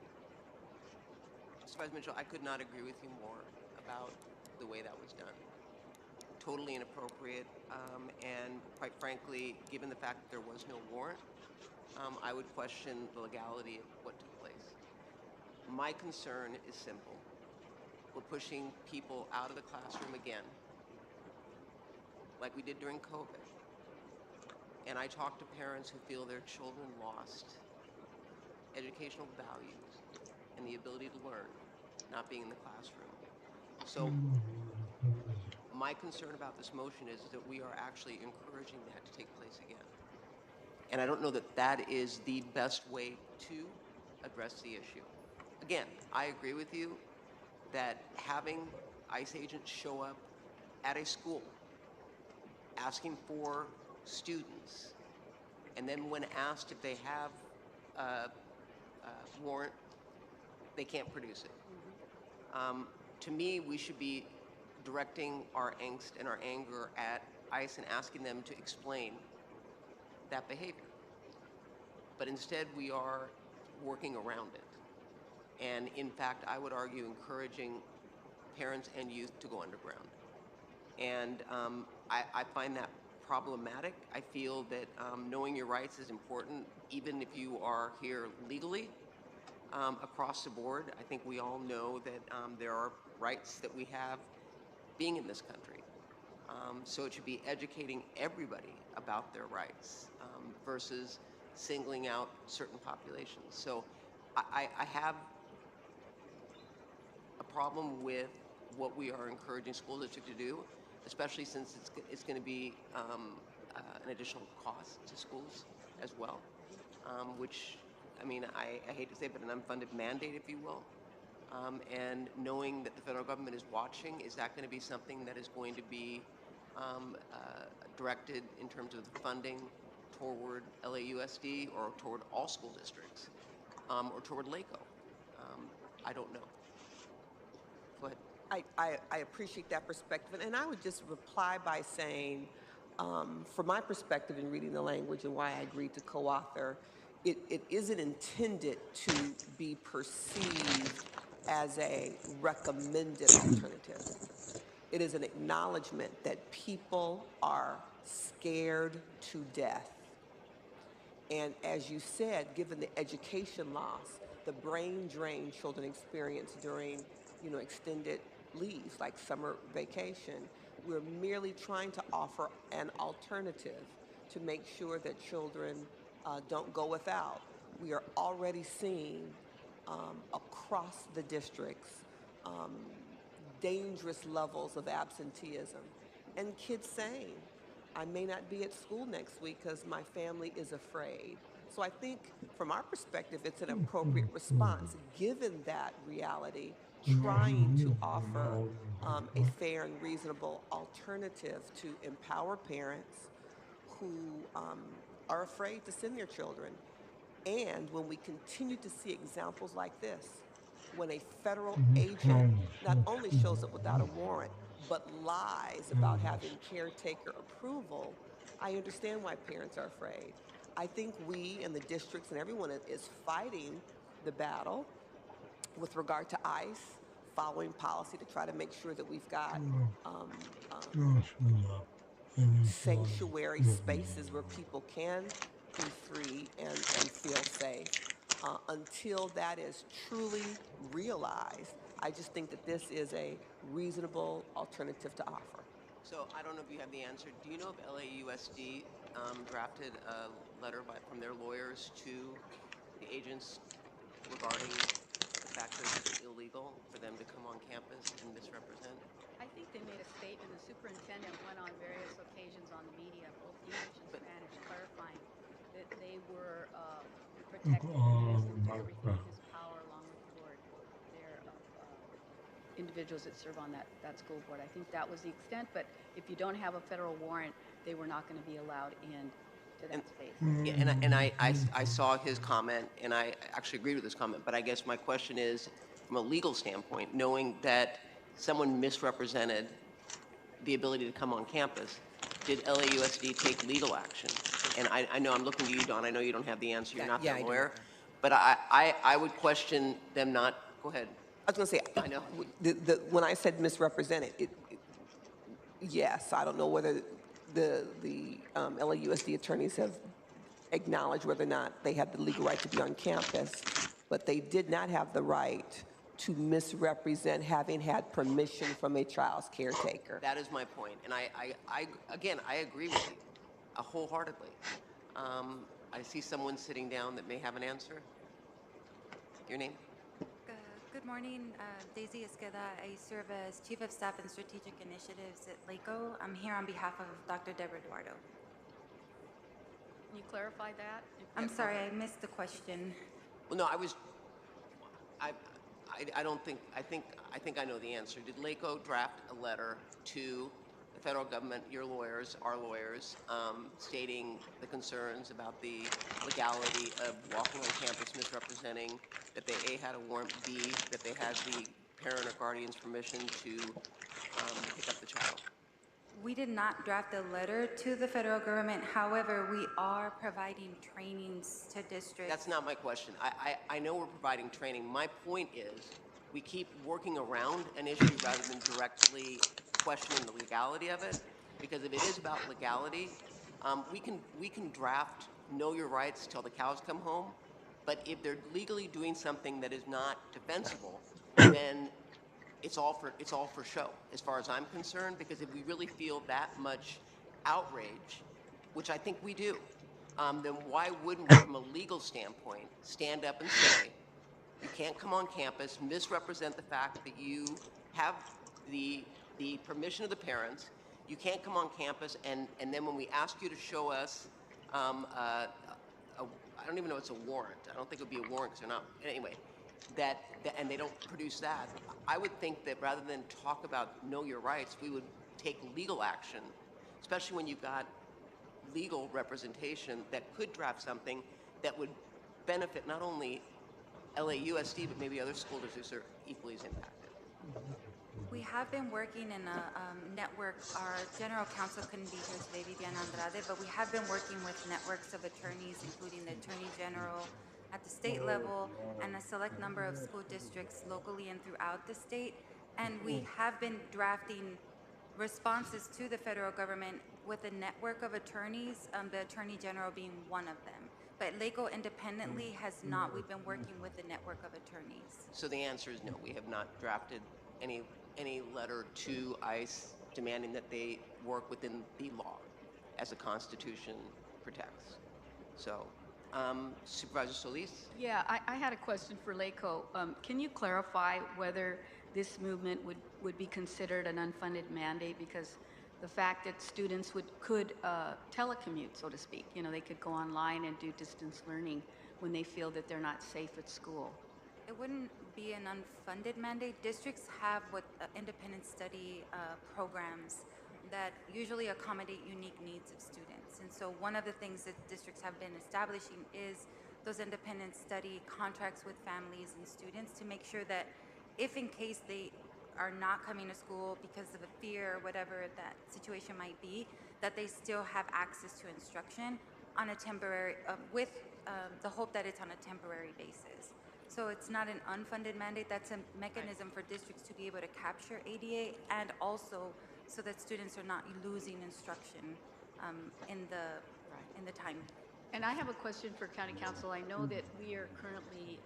Supervisor Mitchell, I could not agree with you more about the way that was done. Totally inappropriate, and quite frankly, given the fact that there was no warrant, I would question the legality of what took place. My concern is simple. We're pushing people out of the classroom again, like we did during COVID. And I talk to parents who feel their children lost educational values and the ability to learn, not being in the classroom. So my concern about this motion is that we are actually encouraging that to take place again. And I don't know that that is the best way to address the issue. Again, I agree with you that having ICE agents show up at a school asking for students, and then when asked if they have a warrant, they can't produce it. To me, we should be directing our angst and our anger at ICE and asking them to explain that behavior. But instead, we are working around it. And in fact, I would argue encouraging parents and youth to go underground. And I find that problematic. I feel that knowing your rights is important, even if you are here legally. Across the board, I think we all know that there are rights that we have being in this country. So it should be educating everybody about their rights versus singling out certain populations. So I have a problem with what we are encouraging school districts to do, especially since it's going to be an additional cost to schools as well, which, I mean, I hate to say it, but an unfunded mandate, if you will. And knowing that the federal government is watching, is that going to be something that is going to be directed in terms of the funding toward LAUSD or toward all school districts or toward LACO? I don't know. Go ahead. I appreciate that perspective, and I would just reply by saying, from my perspective in reading the language and why I agreed to co-author, it isn't intended to be perceived as a recommended alternative. It is an acknowledgement that people are scared to death. And as you said, given the education loss, the brain drain children experience during, extended leaves like summer vacation, we're merely trying to offer an alternative to make sure that children don't go without. We are already seeing across the districts dangerous levels of absenteeism, and kids saying, I may not be at school next week because my family is afraid. So I think from our perspective, it's an appropriate response, given that reality, trying to offer a fair and reasonable alternative to empower parents who are afraid to send their children. And when we continue to see examples like this, when a federal agent not only shows up without a warrant, but lies about having caretaker approval, I understand why parents are afraid. I think we and the districts and everyone is fighting the battle with regard to ICE, following policy to try to make sure that we've got sanctuary spaces where people can be free and feel safe. Until that is truly realized, I just think that this is a reasonable alternative to offer. So I don't know if you have the answer. Do you know if LAUSD drafted a letter from their lawyers to the agents regarding the fact that it's illegal for them to come on campus and misrepresent? I think they made a statement. The superintendent went on various occasions on the media, both English and Spanish, clarifying that they were protected and used and did everything in his power, along with the board, there of individuals that serve on that school board. I think that was the extent, but if you don't have a federal warrant, they were not going to be allowed in to that space. Yeah, and I saw his comment, and I actually agreed with his comment, but I guess my question is, from a legal standpoint, knowing that someone misrepresented the ability to come on campus, did LAUSD take legal action? And I know I'm looking to you, Don. I know you don't have the answer. You're not Yeah, the I do. lawyer. But I would question them not. Go ahead. I was going to say, I know. When I said misrepresented, yes, I don't know whether the LAUSD attorneys have acknowledged whether or not they had the legal right to be on campus, but they did not have the right to misrepresent having had permission from a child's caretaker. That is my point. And again, I agree with you wholeheartedly. I see someone sitting down that may have an answer. Your name? Good morning, Daisy Esqueda. I serve as Chief of Staff and Strategic Initiatives at LACO. I'm here on behalf of Dr. Deborah Eduardo. Can you clarify that? I'm sorry, I missed the question. Well, no, I don't think, I think I know the answer. Did LACO draft a letter to the federal government, your lawyers, our lawyers, stating the concerns about the legality of walking on campus misrepresenting that they A, had a warrant, B, that they had the parent or guardian's permission to pick up the child? We did not draft a letter to the federal government. However, we are providing trainings to districts. That's not my question. I know we're providing training. My point is we keep working around an issue rather than directly questioning the legality of it. Because if it is about legality, we can draft know your rights till the cows come home. But if they're legally doing something that is not defensible, then it's all for show, as far as I'm concerned. Because if we really feel that much outrage, which I think we do, then why wouldn't we, from a legal standpoint, stand up and say, you can't come on campus, misrepresent the fact that you have the permission of the parents, you can't come on campus, and then when we ask you to show us, I don't even know it's a warrant. I don't think it would be a warrant because they're not, anyway, and they don't produce that. I would think that rather than talk about know your rights, we would take legal action, especially when you've got legal representation that could draft something that would benefit not only LAUSD, but maybe other school districts are equally as impacted. We have been working in a network. Our general counsel couldn't be here today, Viviana Andrade, but we have been working with networks of attorneys, including the Attorney General at the state level and a select number of school districts locally and throughout the state. And we have been drafting responses to the federal government with a network of attorneys, the Attorney General being one of them. But LACO independently has not. We've been working with a network of attorneys. So the answer is no. We have not drafted any letter to ICE demanding that they work within the law as the Constitution protects. So, Supervisor Solis? Yeah, I had a question for LACO. Can you clarify whether this movement would be considered an unfunded mandate? Because the fact that students could telecommute, so to speak, they could go online and do distance learning when they feel that they're not safe at school. It wouldn't be an unfunded mandate. Districts have what independent study programs that usually accommodate unique needs of students. And so one of the things that districts have been establishing is those independent study contracts with families and students to make sure that if in case they are not coming to school because of a fear, whatever that situation might be, that they still have access to instruction on a temporary, with the hope that it's on a temporary basis. So it's not an unfunded mandate. That's a mechanism for districts to be able to capture ADA, and also so that students are not losing instruction in the time. And I have a question for County Council. I know that we are currently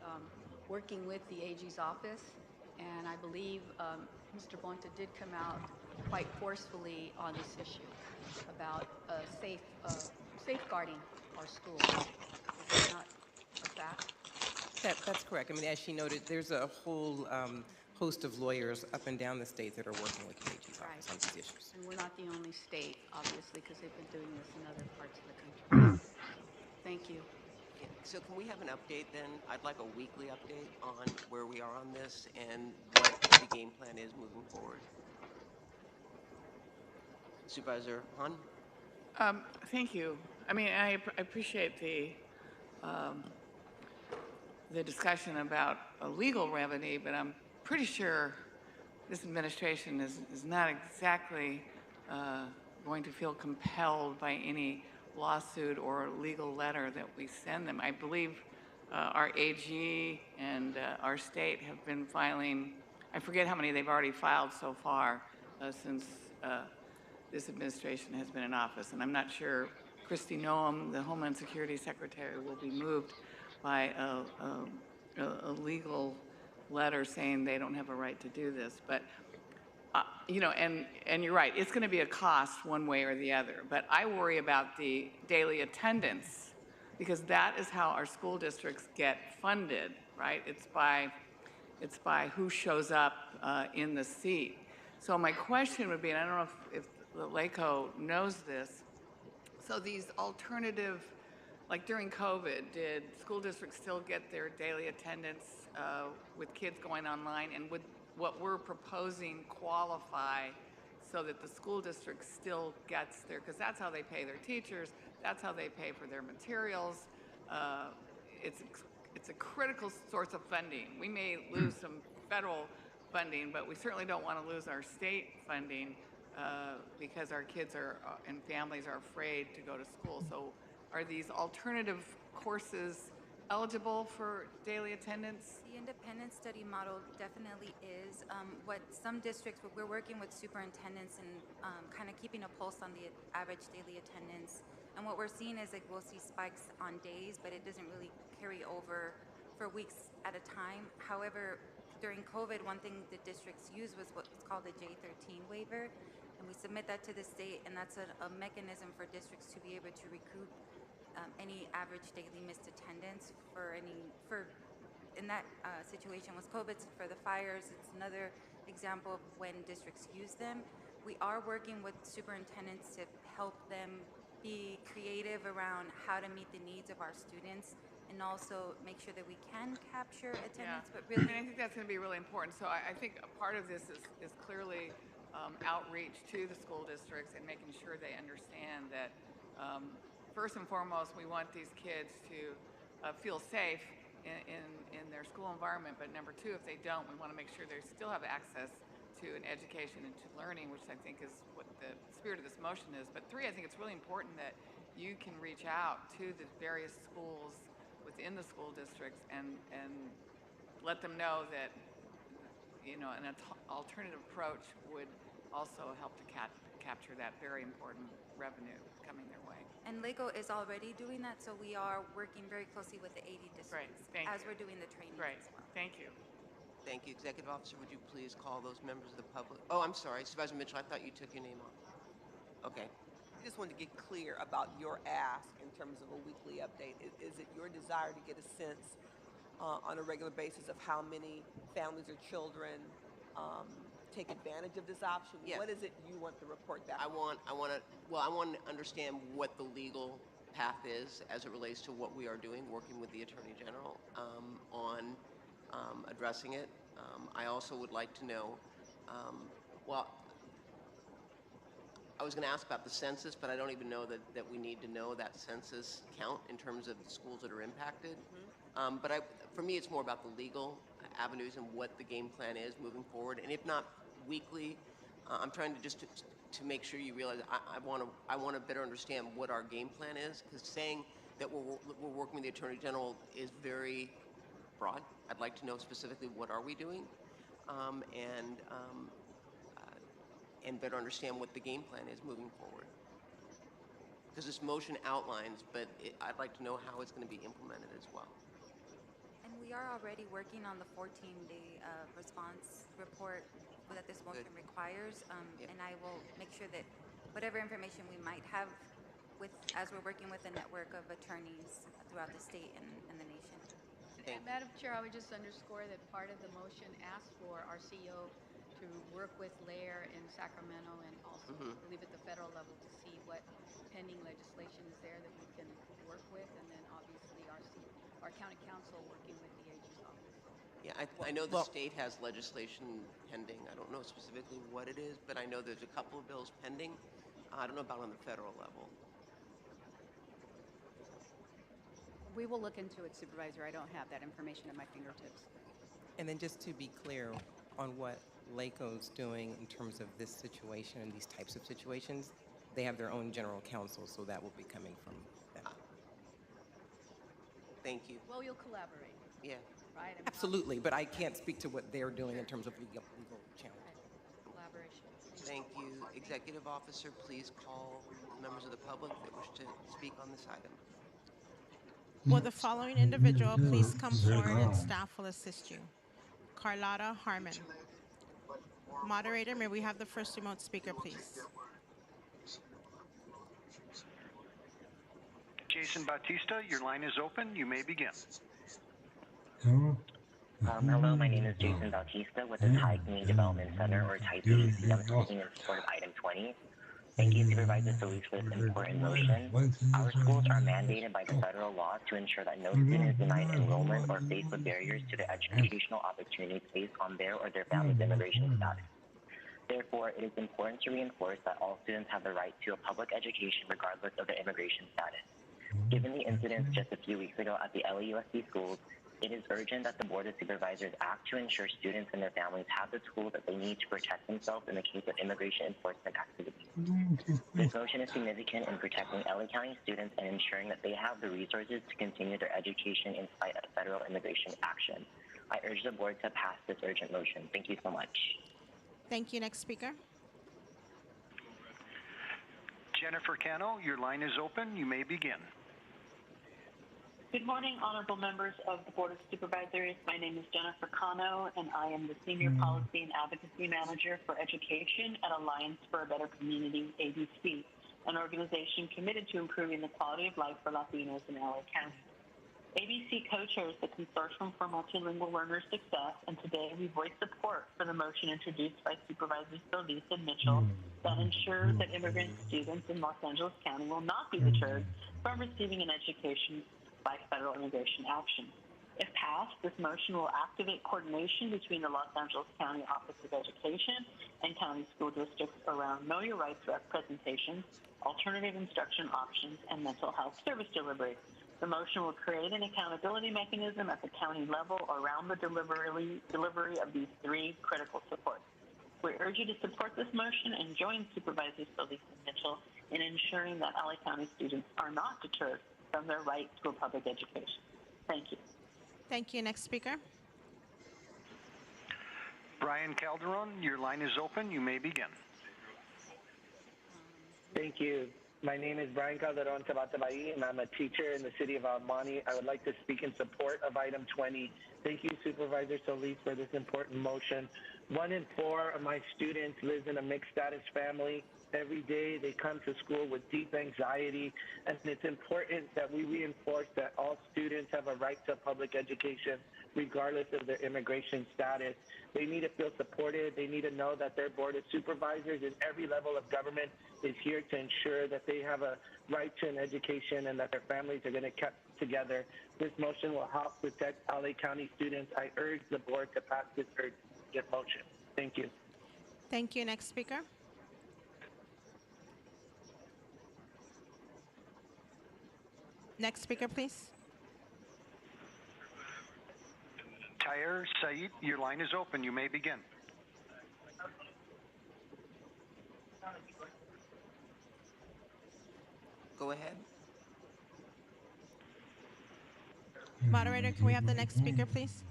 working with the AG's office, and I believe Mr. Bonta did come out quite forcefully on this issue about safeguarding our schools. Is that not a fact? That's correct. I mean, as she noted, there's a whole host of lawyers up and down the state that are working with the AG's office on these issues. And we're not the only state, obviously, because they've been doing this in other parts of the country. Thank you. Yeah. So can we have an update then? I'd like a weekly update on where we are on this and what the game plan is moving forward. Supervisor Hahn? Thank you. I mean, I appreciate the discussion about a legal remedy, but I'm pretty sure this administration is not exactly going to feel compelled by any lawsuit or legal letter that we send them. I believe our AG and our state have been filing, I forget how many they've already filed so far since this administration has been in office. And I'm not sure Kristi Noem, the Homeland Security Secretary, will be moved by a legal letter saying they don't have a right to do this. But you know, and you're right, it's going to be a cost one way or the other. But I worry about the daily attendance, because that is how our school districts get funded, right? It's by who shows up in the seat. So my question would be, and I don't know if the LACO knows this, so these alternative, like during COVID, did school districts still get their daily attendance with kids going online? And would what we're proposing qualify so that the school district still gets their, because that's how they pay their teachers, that's how they pay for their materials. It's a critical source of funding. We may lose some federal funding, but we certainly don't want to lose our state funding because our kids are and families are afraid to go to school. So are these alternative courses eligible for daily attendance? The independent study model definitely is. What some districts, we're working with superintendents and kind of keeping a pulse on the average daily attendance. And what we're seeing is like we'll see spikes on days, but it doesn't really carry over for weeks at a time. However, during COVID, one thing the districts used was what's called the J13 waiver. And we submit that to the state, and that's a mechanism for districts to be able to recoup any average daily missed attendance in that situation was COVID. For the fires, it's another example of when districts use them. We are working with superintendents to help them be creative around how to meet the needs of our students and also make sure that we can capture attendance, but really... I think that's going to be really important. So I think a part of this is clearly outreach to the school districts and making sure they understand that first and foremost, we want these kids to feel safe in their school environment. But number two, if they don't, we want to make sure they still have access to an education and to learning, which I think is what the spirit of this motion is. But three, I think it's really important that you can reach out to the various schools within the school districts and let them know that, you know, an alternative approach would also help to capture that very important revenue coming their way. And LACO is already doing that, so we are working very closely with the 80 districts as we're doing the training as well. Thank you. Thank you. Executive Officer, would you please call those members of the public? Oh, I'm sorry. Supervisor Mitchell, I thought you took your name off. Okay. I just wanted to get clear about your ask in terms of a weekly update. Is it your desire to get a sense on a regular basis of how many families or children take advantage of this option? Yes. What is it you want the report back? I want to understand what the legal path is as it relates to what we are doing, working with the Attorney General on addressing it. I also would like to know, I was going to ask about the census, but I don't even know that we need to know that census count in terms of the schools that are impacted. But for me, it's more about the legal avenues and what the game plan is moving forward. And if not weekly. I'm trying to just to make sure you realize I want to better understand what our game plan is, because saying that we're working with the Attorney General is very broad. I'd like to know specifically what are we doing, um, and um, and better understand what the game plan is moving forward. Because this motion outlines, but I'd like to know how it's going to be implemented as well. And we are already working on the 14-day response report that this motion requires. Yep. And I will make sure that whatever information we might have as we're working with a network of attorneys throughout the state and the nation. Thank you. Madam Chair, I would just underscore that part of the motion asked for our CEO to work with Lair in Sacramento and also, I believe, at the federal level to see what pending legislation is there that we can work with, and then obviously our county council working with the AG's office. Yeah, I know the state has legislation pending. I don't know specifically what it is, but I know there's a couple of bills pending. I don't know about on the federal level. We will look into it, Supervisor. I don't have that information at my fingertips. And then just to be clear on what LACO's doing in terms of this situation and these types of situations, they have their own general counsel, so that will be coming from them. Thank you. Well, you'll collaborate. Yeah. Right? I mean, Absolutely, but I can't speak to what they're doing in terms of legal challenge. Collaboration. Thank you. Executive Officer, please call members of the public that wish to speak on this item. Will the following individual please come forward and staff will assist you? Carlotta Harmon. Moderator, may we have the first remote speaker, please? Jason Bautista, your line is open. You may begin. Hello, my name is Jason Bautista with the Thai Community Development Center, or Thai CDC. I'm speaking in support of item 20. Thank you, Supervisor Solis, for this important motion. Our schools are mandated by the federal law to ensure that no student is denied enrollment or faced with barriers to their educational opportunities based on their or their family's immigration status. Therefore, it is important to reinforce that all students have the right to a public education regardless of their immigration status. Given the incidents just a few weeks ago at the LAUSD schools, it is urgent that the Board of Supervisors act to ensure students and their families have the tools that they need to protect themselves in the case of immigration enforcement activities. This motion is significant in protecting LA County students and ensuring that they have the resources to continue their education in spite of federal immigration action. I urge the Board to pass this urgent motion. Thank you so much. Thank you. Next speaker. Jennifer Cano, your line is open. You may begin. Good morning, honorable members of the Board of Supervisors. My name is Jennifer Cano, and I am the Senior Policy and Advocacy Manager for Education at Alliance for a Better Community, ABC, an organization committed to improving the quality of life for Latinos in LA County. ABC co-chairs the Consortium for Multilingual Learner Success, and today we voice support for the motion introduced by Supervisors Solis and Mitchell that ensures that immigrant students in Los Angeles County will not be deterred from receiving an education by federal immigration action. If passed, this motion will activate coordination between the Los Angeles County Office of Education and county school districts around Know Your Rights presentations, alternative instruction options, and mental health service delivery. The motion will create an accountability mechanism at the county level around the delivery of these three critical supports. We urge you to support this motion and join Supervisors Solis and Mitchell in ensuring that LA County students are not deterred from their right to a public education. Thank you. Thank you. Next speaker. Brian Calderon, your line is open. You may begin. Thank you. My name is Brian Calderon Tabatabai, and I'm a teacher in the city of Almani. I would like to speak in support of item 20. Thank you, Supervisor Solis, for this important motion. 1 in 4 of my students lives in a mixed status family. Every day they come to school with deep anxiety, and it's important that we reinforce that all students have a right to public education regardless of their immigration status. They need to feel supported. They need to know that their Board of Supervisors in every level of government is here to ensure that they have a right to an education and that their families are going to keep together. This motion will help protect LA County students. I urge the Board to pass this urgent motion. Thank you. Thank you. Next speaker. Next speaker, please. Tayer Said, your line is open. You may begin. Go ahead. Moderator, can we have the next speaker, please?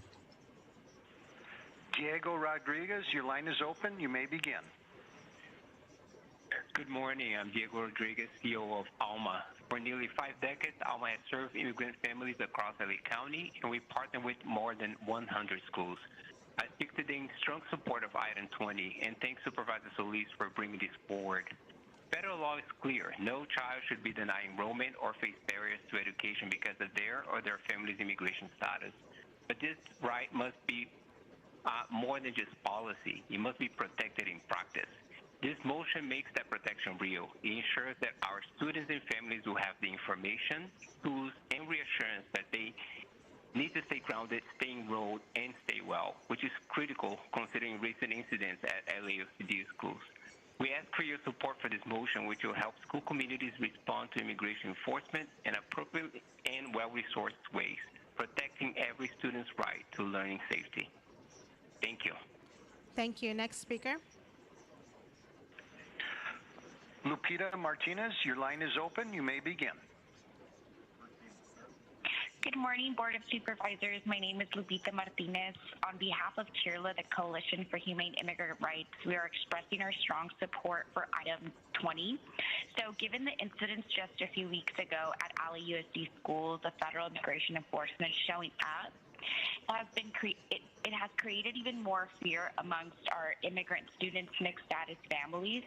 Diego Rodriguez, your line is open. You may begin. Good morning. I'm Diego Rodriguez, CEO of ALMA. For nearly 5 decades, ALMA has served immigrant families across LA County, and we partner with more than 100 schools. I speak today in strong support of item 20 and thank Supervisor Solis for bringing this forward. Federal law is clear. No child should be denied enrollment or face barriers to education because of their or their family's immigration status. But this right must be more than just policy. It must be protected in practice. This motion makes that protection real. It ensures that our students and families will have the information, tools, and reassurance that they need to stay grounded, stay enrolled, and stay well, which is critical considering recent incidents at LAUCD schools. We ask for your support for this motion, which will help school communities respond to immigration enforcement in appropriate and well-resourced ways, protecting every student's right to learning safety. Thank you. Thank you. Next speaker. Lupita Martinez, your line is open. You may begin. Good morning, Board of Supervisors. My name is Lupita Martinez. On behalf of CHIRLA, the Coalition for Humane Immigrant Rights, we are expressing our strong support for item 20. So given the incidents just a few weeks ago at LAUSD schools, the federal immigration enforcement showing up, it has created even more fear amongst our immigrant students, mixed status families.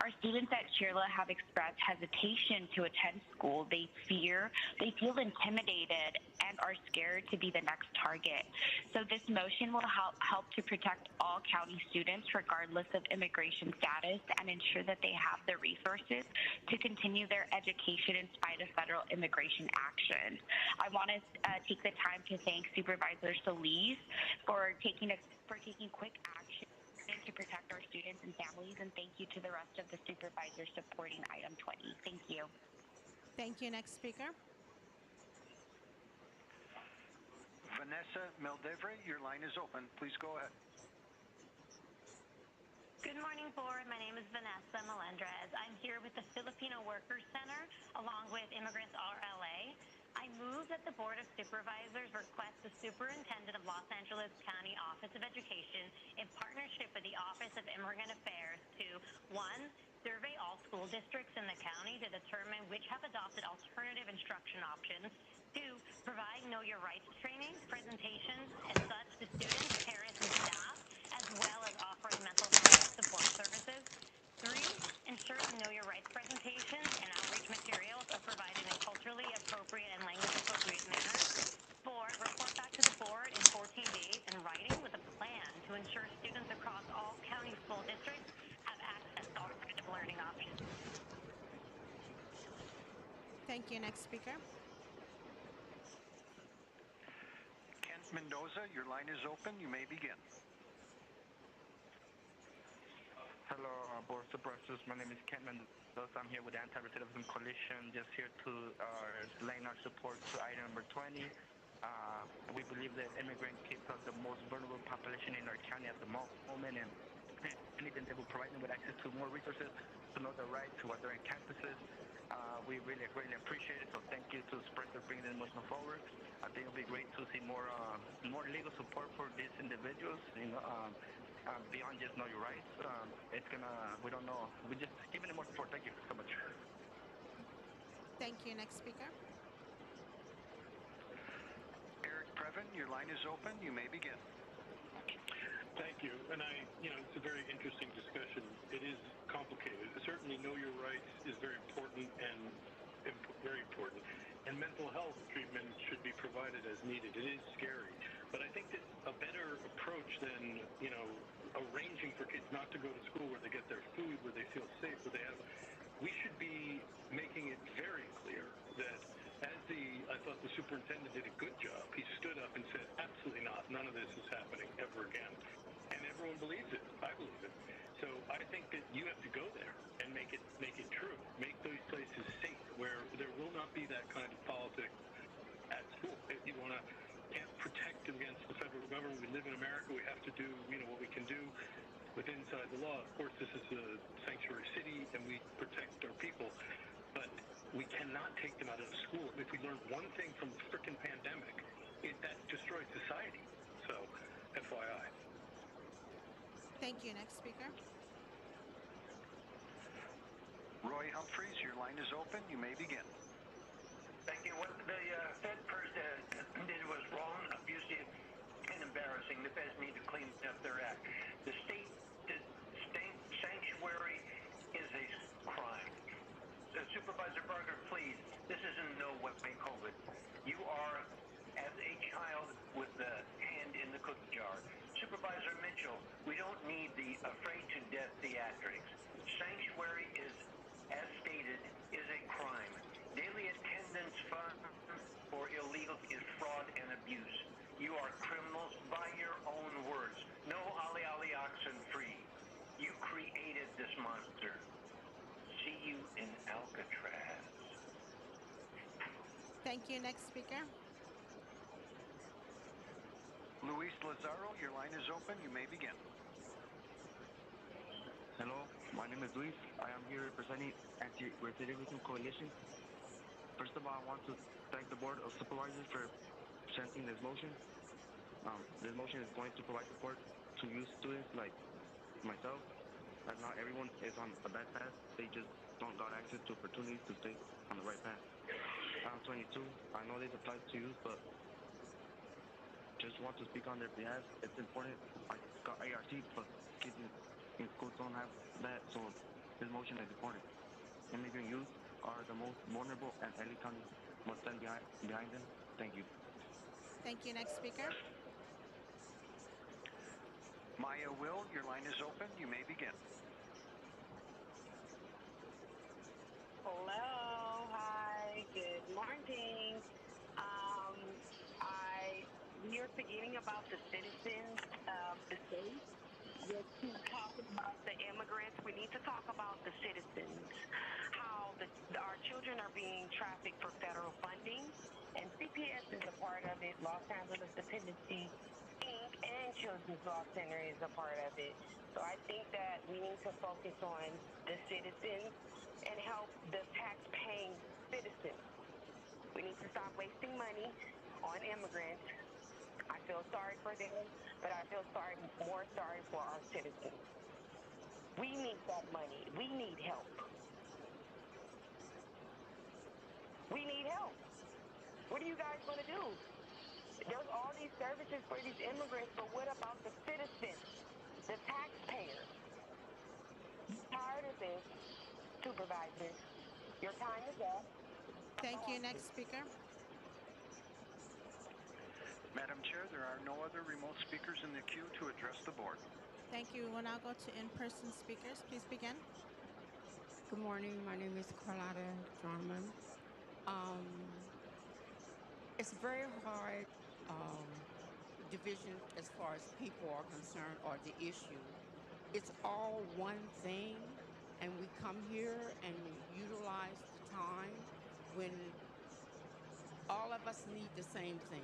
Our students at CHIRLA have expressed hesitation to attend school. They feel intimidated and are scared to be the next target. So this motion will help to protect all county students regardless of immigration status and ensure that they have the resources to continue their education in spite of federal immigration action. I want to take the time to thank Supervisor Solis for taking quick action to protect our students and families, and thank you to the rest of the supervisors supporting item 20. Thank you. Thank you. Next speaker. Vanessa Meldevre, your line is open. Please go ahead. Good morning, Board. My name is Vanessa Melendrez. I'm here with the Filipino Workers Center along with Immigrants RLA. I move that the Board of Supervisors request the Superintendent of Los Angeles County Office of Education in partnership with the Office of Immigrant Affairs to 1. Survey all school districts in the county to determine which have adopted alternative instruction options. 2. Provide Know Your Rights training, presentations, and such to students, parents, and staff, as well as offering mental health support services. 3. Ensure the Know Your Rights presentations and outreach materials are provided in culturally appropriate and language appropriate manner. 4. Report back to the Board in 14 days in writing with a plan to ensure students across all county school districts have access to alternative learning options. Thank you. Next speaker. Kent Mendoza, your line is open. You may begin. Hello, Board of Supervisors. My name is Kent Mendoza. I'm here with the Anti-Recidivism Coalition, just here to lend our support to item number 20. We believe that immigrant kids are the most vulnerable population in our county at the moment, and anything that will provide them with access to more resources to know their rights to what they're in campuses. We really greatly appreciate it, so thank you to Supervisor for bringing the motion forward. I think it'll be great to see more legal support for these individuals, beyond just Know Your Rights. We don't know, we're just giving them more support. Thank you so much. Thank you. Next speaker. Eric Previn, your line is open. You may begin. Thank you. And it's a very interesting discussion. It is complicated. Certainly Know Your Rights is very important and very important. And mental health treatment should be provided as needed. It is scary. But I think that a better approach than, arranging for kids not to go to school where they get their food, where they feel safe, we should be making it very clear that I thought the superintendent did a good job. He stood up and said, absolutely not. None of this is happening ever again. And everyone believes it. I believe it. So I think that you have to go there and make it true. Make those places safe where there will not be that kind of politics at school. If you can't protect against the federal government. We live in America. We have to do, what we can do. inside the law. Of course, this is a sanctuary city, and we protect our people, but we cannot take them out of school. If we learn one thing from the frickin' pandemic, that destroys society. So, FYI. Thank you. Next speaker. Roy Humphreys, your line is open. You may begin. Thank you. What the Fed first did was wrong, abusive, and embarrassing. The Feds need to clean up their act. The state sanctuary is a crime. Supervisor Barger, please, this is in no way COVID. You are, as a child with the hand in the cookie jar. Supervisor Mitchell, we don't need the afraid to death theatrics. Sanctuary is, as stated, is a crime. Daily attendance fund for illegal is fraud and abuse. You are criminals by your own words. No Ali Ali oxen free. You created this monster. See you in Alcatraz. Thank you. Next speaker. Luis Lazaro, your line is open. You may begin. Hello, my name is Luis. I am here representing Anti-Recidivism Coalition. First of all, I want to thank the Board of Supervisors for presenting this motion. This motion is going to provide support to youth students like myself, as not everyone is on a bad path. They just don't got access to opportunities to stay on the right path. I'm 22. I know this applies to youth, but just want to speak on their behalf. It's important. I got ARC, but kids in school don't have that, so this motion is important. Immigrant youth are the most vulnerable, and LA County must stand behind them. Thank you. Thank you. Next speaker. Maya Will, your line is open. You may begin. Hello, hi, good morning. We are forgetting about the citizens of the state. We're keep talking about the immigrants. We need to talk about the citizens, how our children are being trafficked for federal funding, and CPS is a part of it. Los Angeles Dependency Inc. and Children's Law Center is a part of it. So I think that we need to focus on the citizens and help the tax-paying citizens. We need to stop wasting money on immigrants. I feel sorry for them, but I feel more sorry for our citizens. We need that money. We need help. We need help. What are you guys going to do? There's all these services for these immigrants, but what about the citizens, the taxpayers? I'm tired of this, supervisors. Your time is up. Thank you. Next speaker. Madam Chair, there are no other remote speakers in the queue to address the board. Thank you. We'll now go to in-person speakers. Please begin. Good morning. My name is Carlotta Jarman. It's very hard division as far as people are concerned or the issue. It's all one thing, and we come here and utilize the time when all of us need the same thing.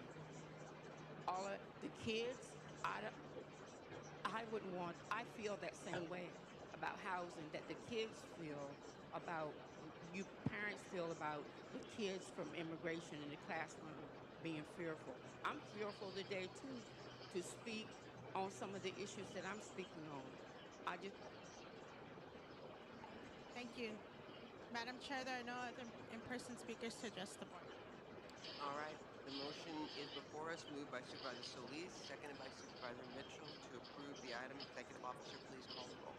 All of the kids, I feel that same way about housing that the kids feel about, you parents feel about the kids from immigration in the classroom being fearful. I'm fearful today too to speak on some of the issues that I'm speaking on. Thank you. Madam Chair, there are no other in-person speakers to address the board. All right. The motion is before us, moved by Supervisor Solis, seconded by Supervisor Mitchell to approve the item. Executive Officer, please call the roll.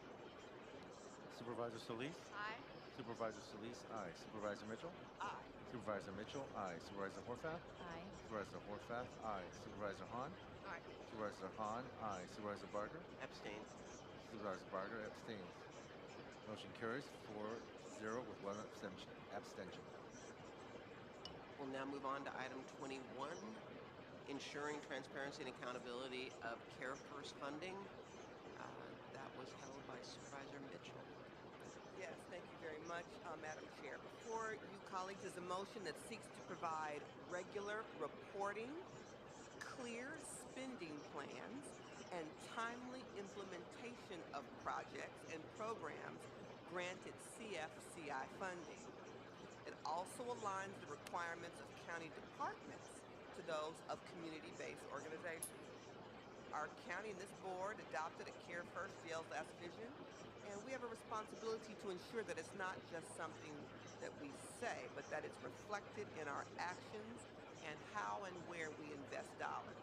Supervisor Solis? Aye. Supervisor Solis, aye. Supervisor Mitchell? Aye. Supervisor Mitchell, aye. Supervisor Horvath? Aye. Supervisor Horvath, aye. Supervisor Hahn? Aye. Supervisor Hahn, aye. Supervisor Barger? Abstain. Supervisor Barger abstains. Motion carries 4-0 with one abstention. We'll now move on to item 21, ensuring transparency and accountability of Care First funding. That was held by Supervisor Mitchell. Yes, thank you very much, Madam Chair. Before you colleagues is a motion that seeks to provide regular reporting, clear spending plans, and timely implementation of projects and programs granted CFCI funding. It also aligns the requirements of county departments to those of community-based organizations. Our county and this board adopted a Care First Jails Last vision, and we have a responsibility to ensure that it's not just something that we say, but that it's reflected in our actions and how and where we invest dollars.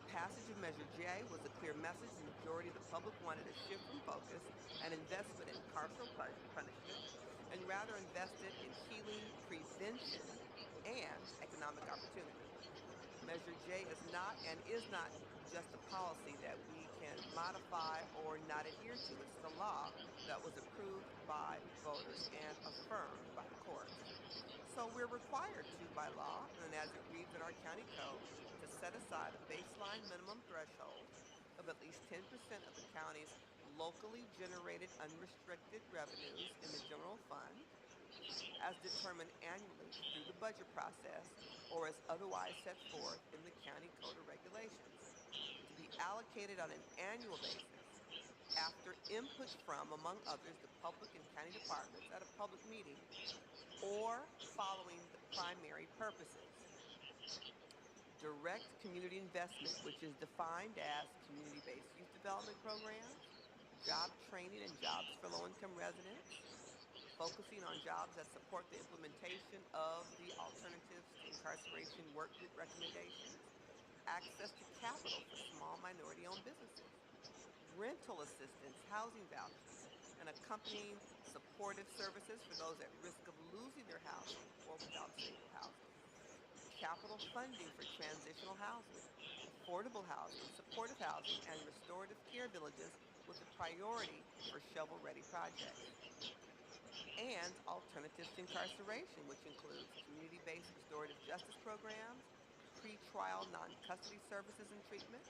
The passage of Measure J was a clear message. The majority of the public wanted a shift from focus and investment in carceral punishment, and rather invested in healing, prevention, and economic opportunity. Measure J is not and is not just a policy that we can modify or not adhere to. It's the law that was approved by voters and affirmed by the courts. So we're required to, by law, and as it reads in our county code, to set aside a baseline minimum threshold of at least 10% of the county's locally generated unrestricted revenues in the general fund, as determined annually through the budget process or as otherwise set forth in the county code of regulations, to be allocated on an annual basis after input from, among others, the public and county departments at a public meeting or following the primary purposes. Direct community investment, which is defined as community-based youth development programs, job training and jobs for low-income residents, focusing on jobs that support the implementation of the Alternatives to Incarceration Work Group recommendations, access to capital for small minority-owned businesses, rental assistance, housing vouchers, and accompanying supportive services for those at risk of losing their housing or without stable housing, capital funding for transitional housing, affordable housing, supportive housing, and restorative care villages with a priority for shovel-ready projects, and alternatives to incarceration, which includes community-based restorative justice programs, pretrial non-custody services and treatment,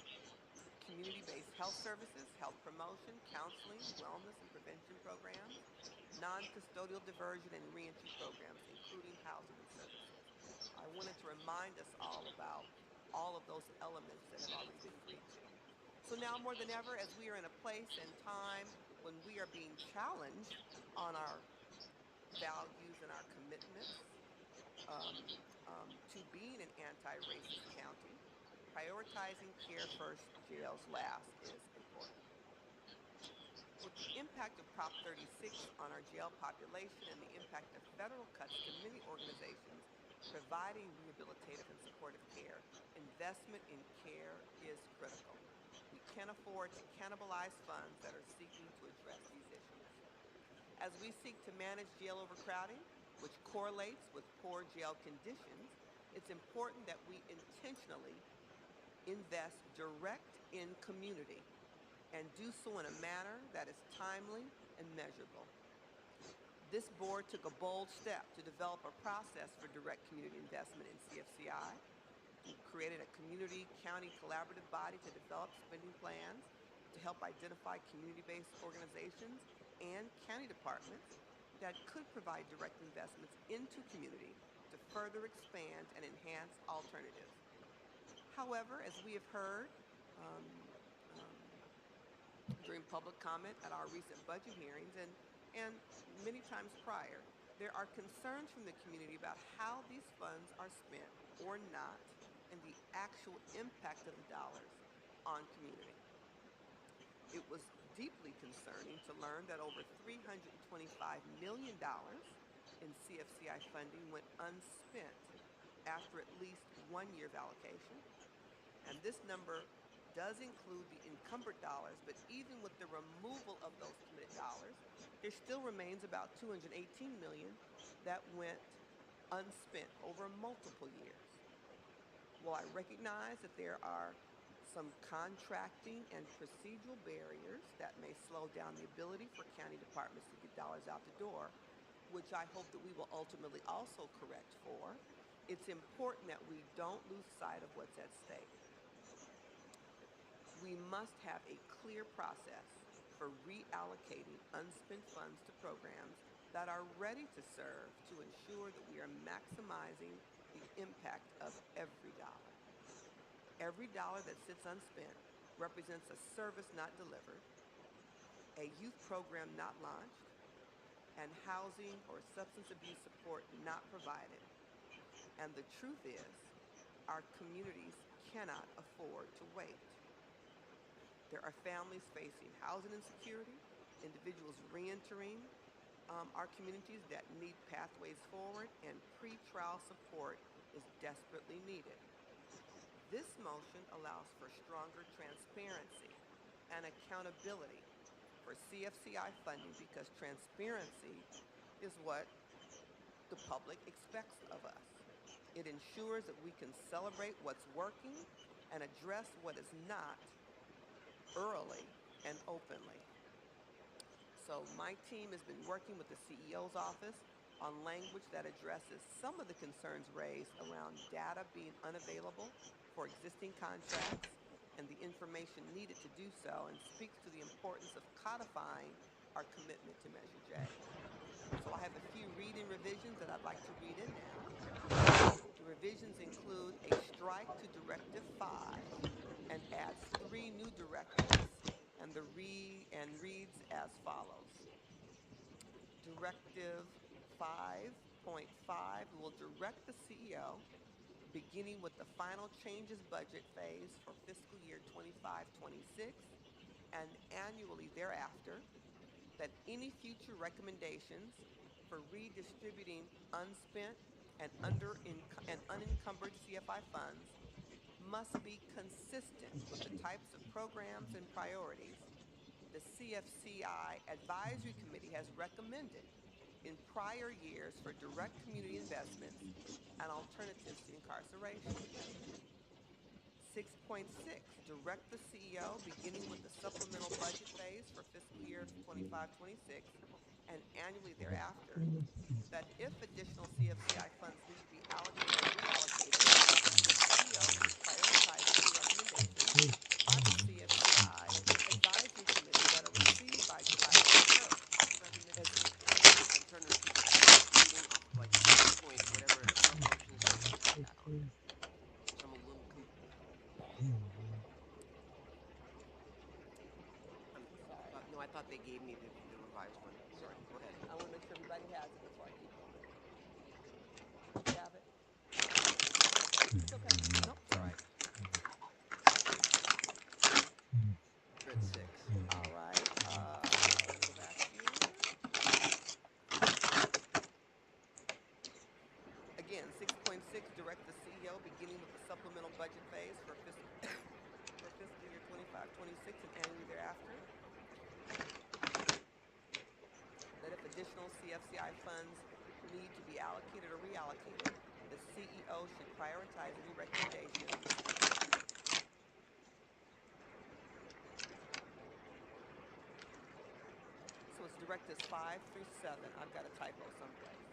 community-based health services, health promotion, counseling, wellness and prevention programs, non-custodial diversion and reentry programs, including housing and services. I wanted to remind us all about all of those elements that have already been agreed to. So now more than ever, as we are in a place and time when we are being challenged on our values and our commitments to being an anti-racist county, prioritizing Care First, Jails Last is important. With the impact of Prop 36 on our jail population and the impact of federal cuts to many organizations providing rehabilitative and supportive care, investment in care is critical. We can't afford to cannibalize funds that are seeking to address these issues. As we seek to manage jail overcrowding, which correlates with poor jail conditions, it's important that we intentionally invest direct in community and do so in a manner that is timely and measurable. This board took a bold step to develop a process for direct community investment in CFCI. We created a community-county collaborative body to develop spending plans to help identify community-based organizations and county departments that could provide direct investments into community to further expand and enhance alternatives. However, as we have heard during public comment at our recent budget hearings and many times prior, there are concerns from the community about how these funds are spent or not and the actual impact of the dollars on community. It was deeply concerning to learn that over $325 million in CFCI funding went unspent after at least 1 year of allocation. And this number does include the encumbered dollars, but even with the removal of those committed dollars, there still remains about $218 million that went unspent over multiple years. While I recognize that there are some contracting and procedural barriers that may slow down the ability for county departments to get dollars out the door, which I hope that we will ultimately also correct for, it's important that we don't lose sight of what's at stake. We must have a clear process for reallocating unspent funds to programs that are ready to serve to ensure that we are maximizing the impact of every dollar. Every dollar that sits unspent represents a service not delivered, a youth program not launched, and housing or substance abuse support not provided. And the truth is, our communities cannot afford to wait. There are families facing housing insecurity, individuals reentering our communities that need pathways forward, and pretrial support is desperately needed. This motion allows for stronger transparency and accountability for CFCI funding because transparency is what the public expects of us. It ensures that we can celebrate what's working and address what is not early and openly. So my team has been working with the CEO's office on language that addresses some of the concerns raised around data being unavailable for existing contracts and the information needed to do so, and speaks to the importance of codifying our commitment to Measure J. So I have a few reading revisions that I'd like to read in now. The revisions include a strike to Directive 5 and adds 3 new directives, and reads as follows. Directive 5.5 will direct the CEO, beginning with the final changes budget phase for fiscal year 25-26 and annually thereafter, that any future recommendations for redistributing unspent and unencumbered CFI funds must be consistent with the types of programs and priorities the CFCI Advisory Committee has recommended in prior years for direct community investments and alternatives to incarceration. 6.6, direct the CEO, beginning with the supplemental budget phase for fiscal year 25-26 and annually thereafter, that if additional CFCI funds need to be allocated or reallocated, the CEO should prioritize any recommendations by the CFCI Advisory Committee that are received by July 31st. I'm trying to keep reading off of like point, whatever motion is that you have that on there. So I'm a little no, I thought they gave me the revised one. Sorry, go ahead. I want to make sure everybody has it before I keep going. You have it? It's okay. Nope, it's all right. Grid 6. All right. Let's go back here. Again, 6.6, direct the CEO, beginning with the supplemental budget phase for fiscal year 25-26 and annually thereafter, that if additional CFCI funds need to be allocated or reallocated, the CEO should prioritize any recommendations So it's directives 5 through 7. I've got a typo someplace.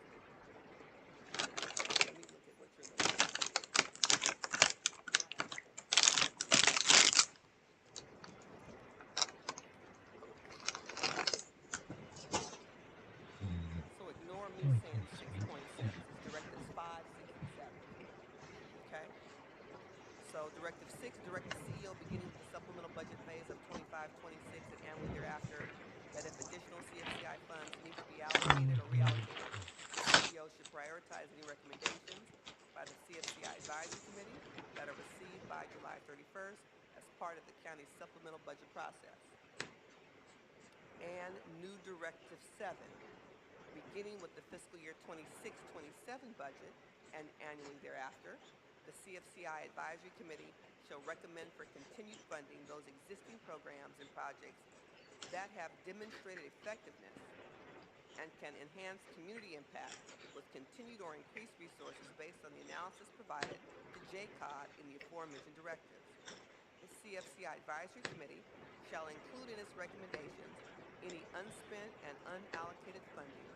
Let me look at what you're looking at. So ignore me saying 6.6. It's directives 5, 6, and 7. Okay? So directive 6, direct the CEO, beginning with the supplemental budget phase of 25-26 and annually thereafter, that if additional CFCI funds need to be allocated or reallocated, the CEO should prioritize any recommendations by the CFCI Advisory Committee that are received by July 31st as part of the county's supplemental budget process. And new directive 7, beginning with the fiscal year 26-27 budget and annually thereafter, the CFCI Advisory Committee shall recommend for continued funding those existing programs and projects that have demonstrated effectiveness and can enhance community impact with continued or increased resources based on the analysis provided to JCOD in the aforementioned directives. The CFCI Advisory Committee shall include in its recommendations any unspent and unallocated funding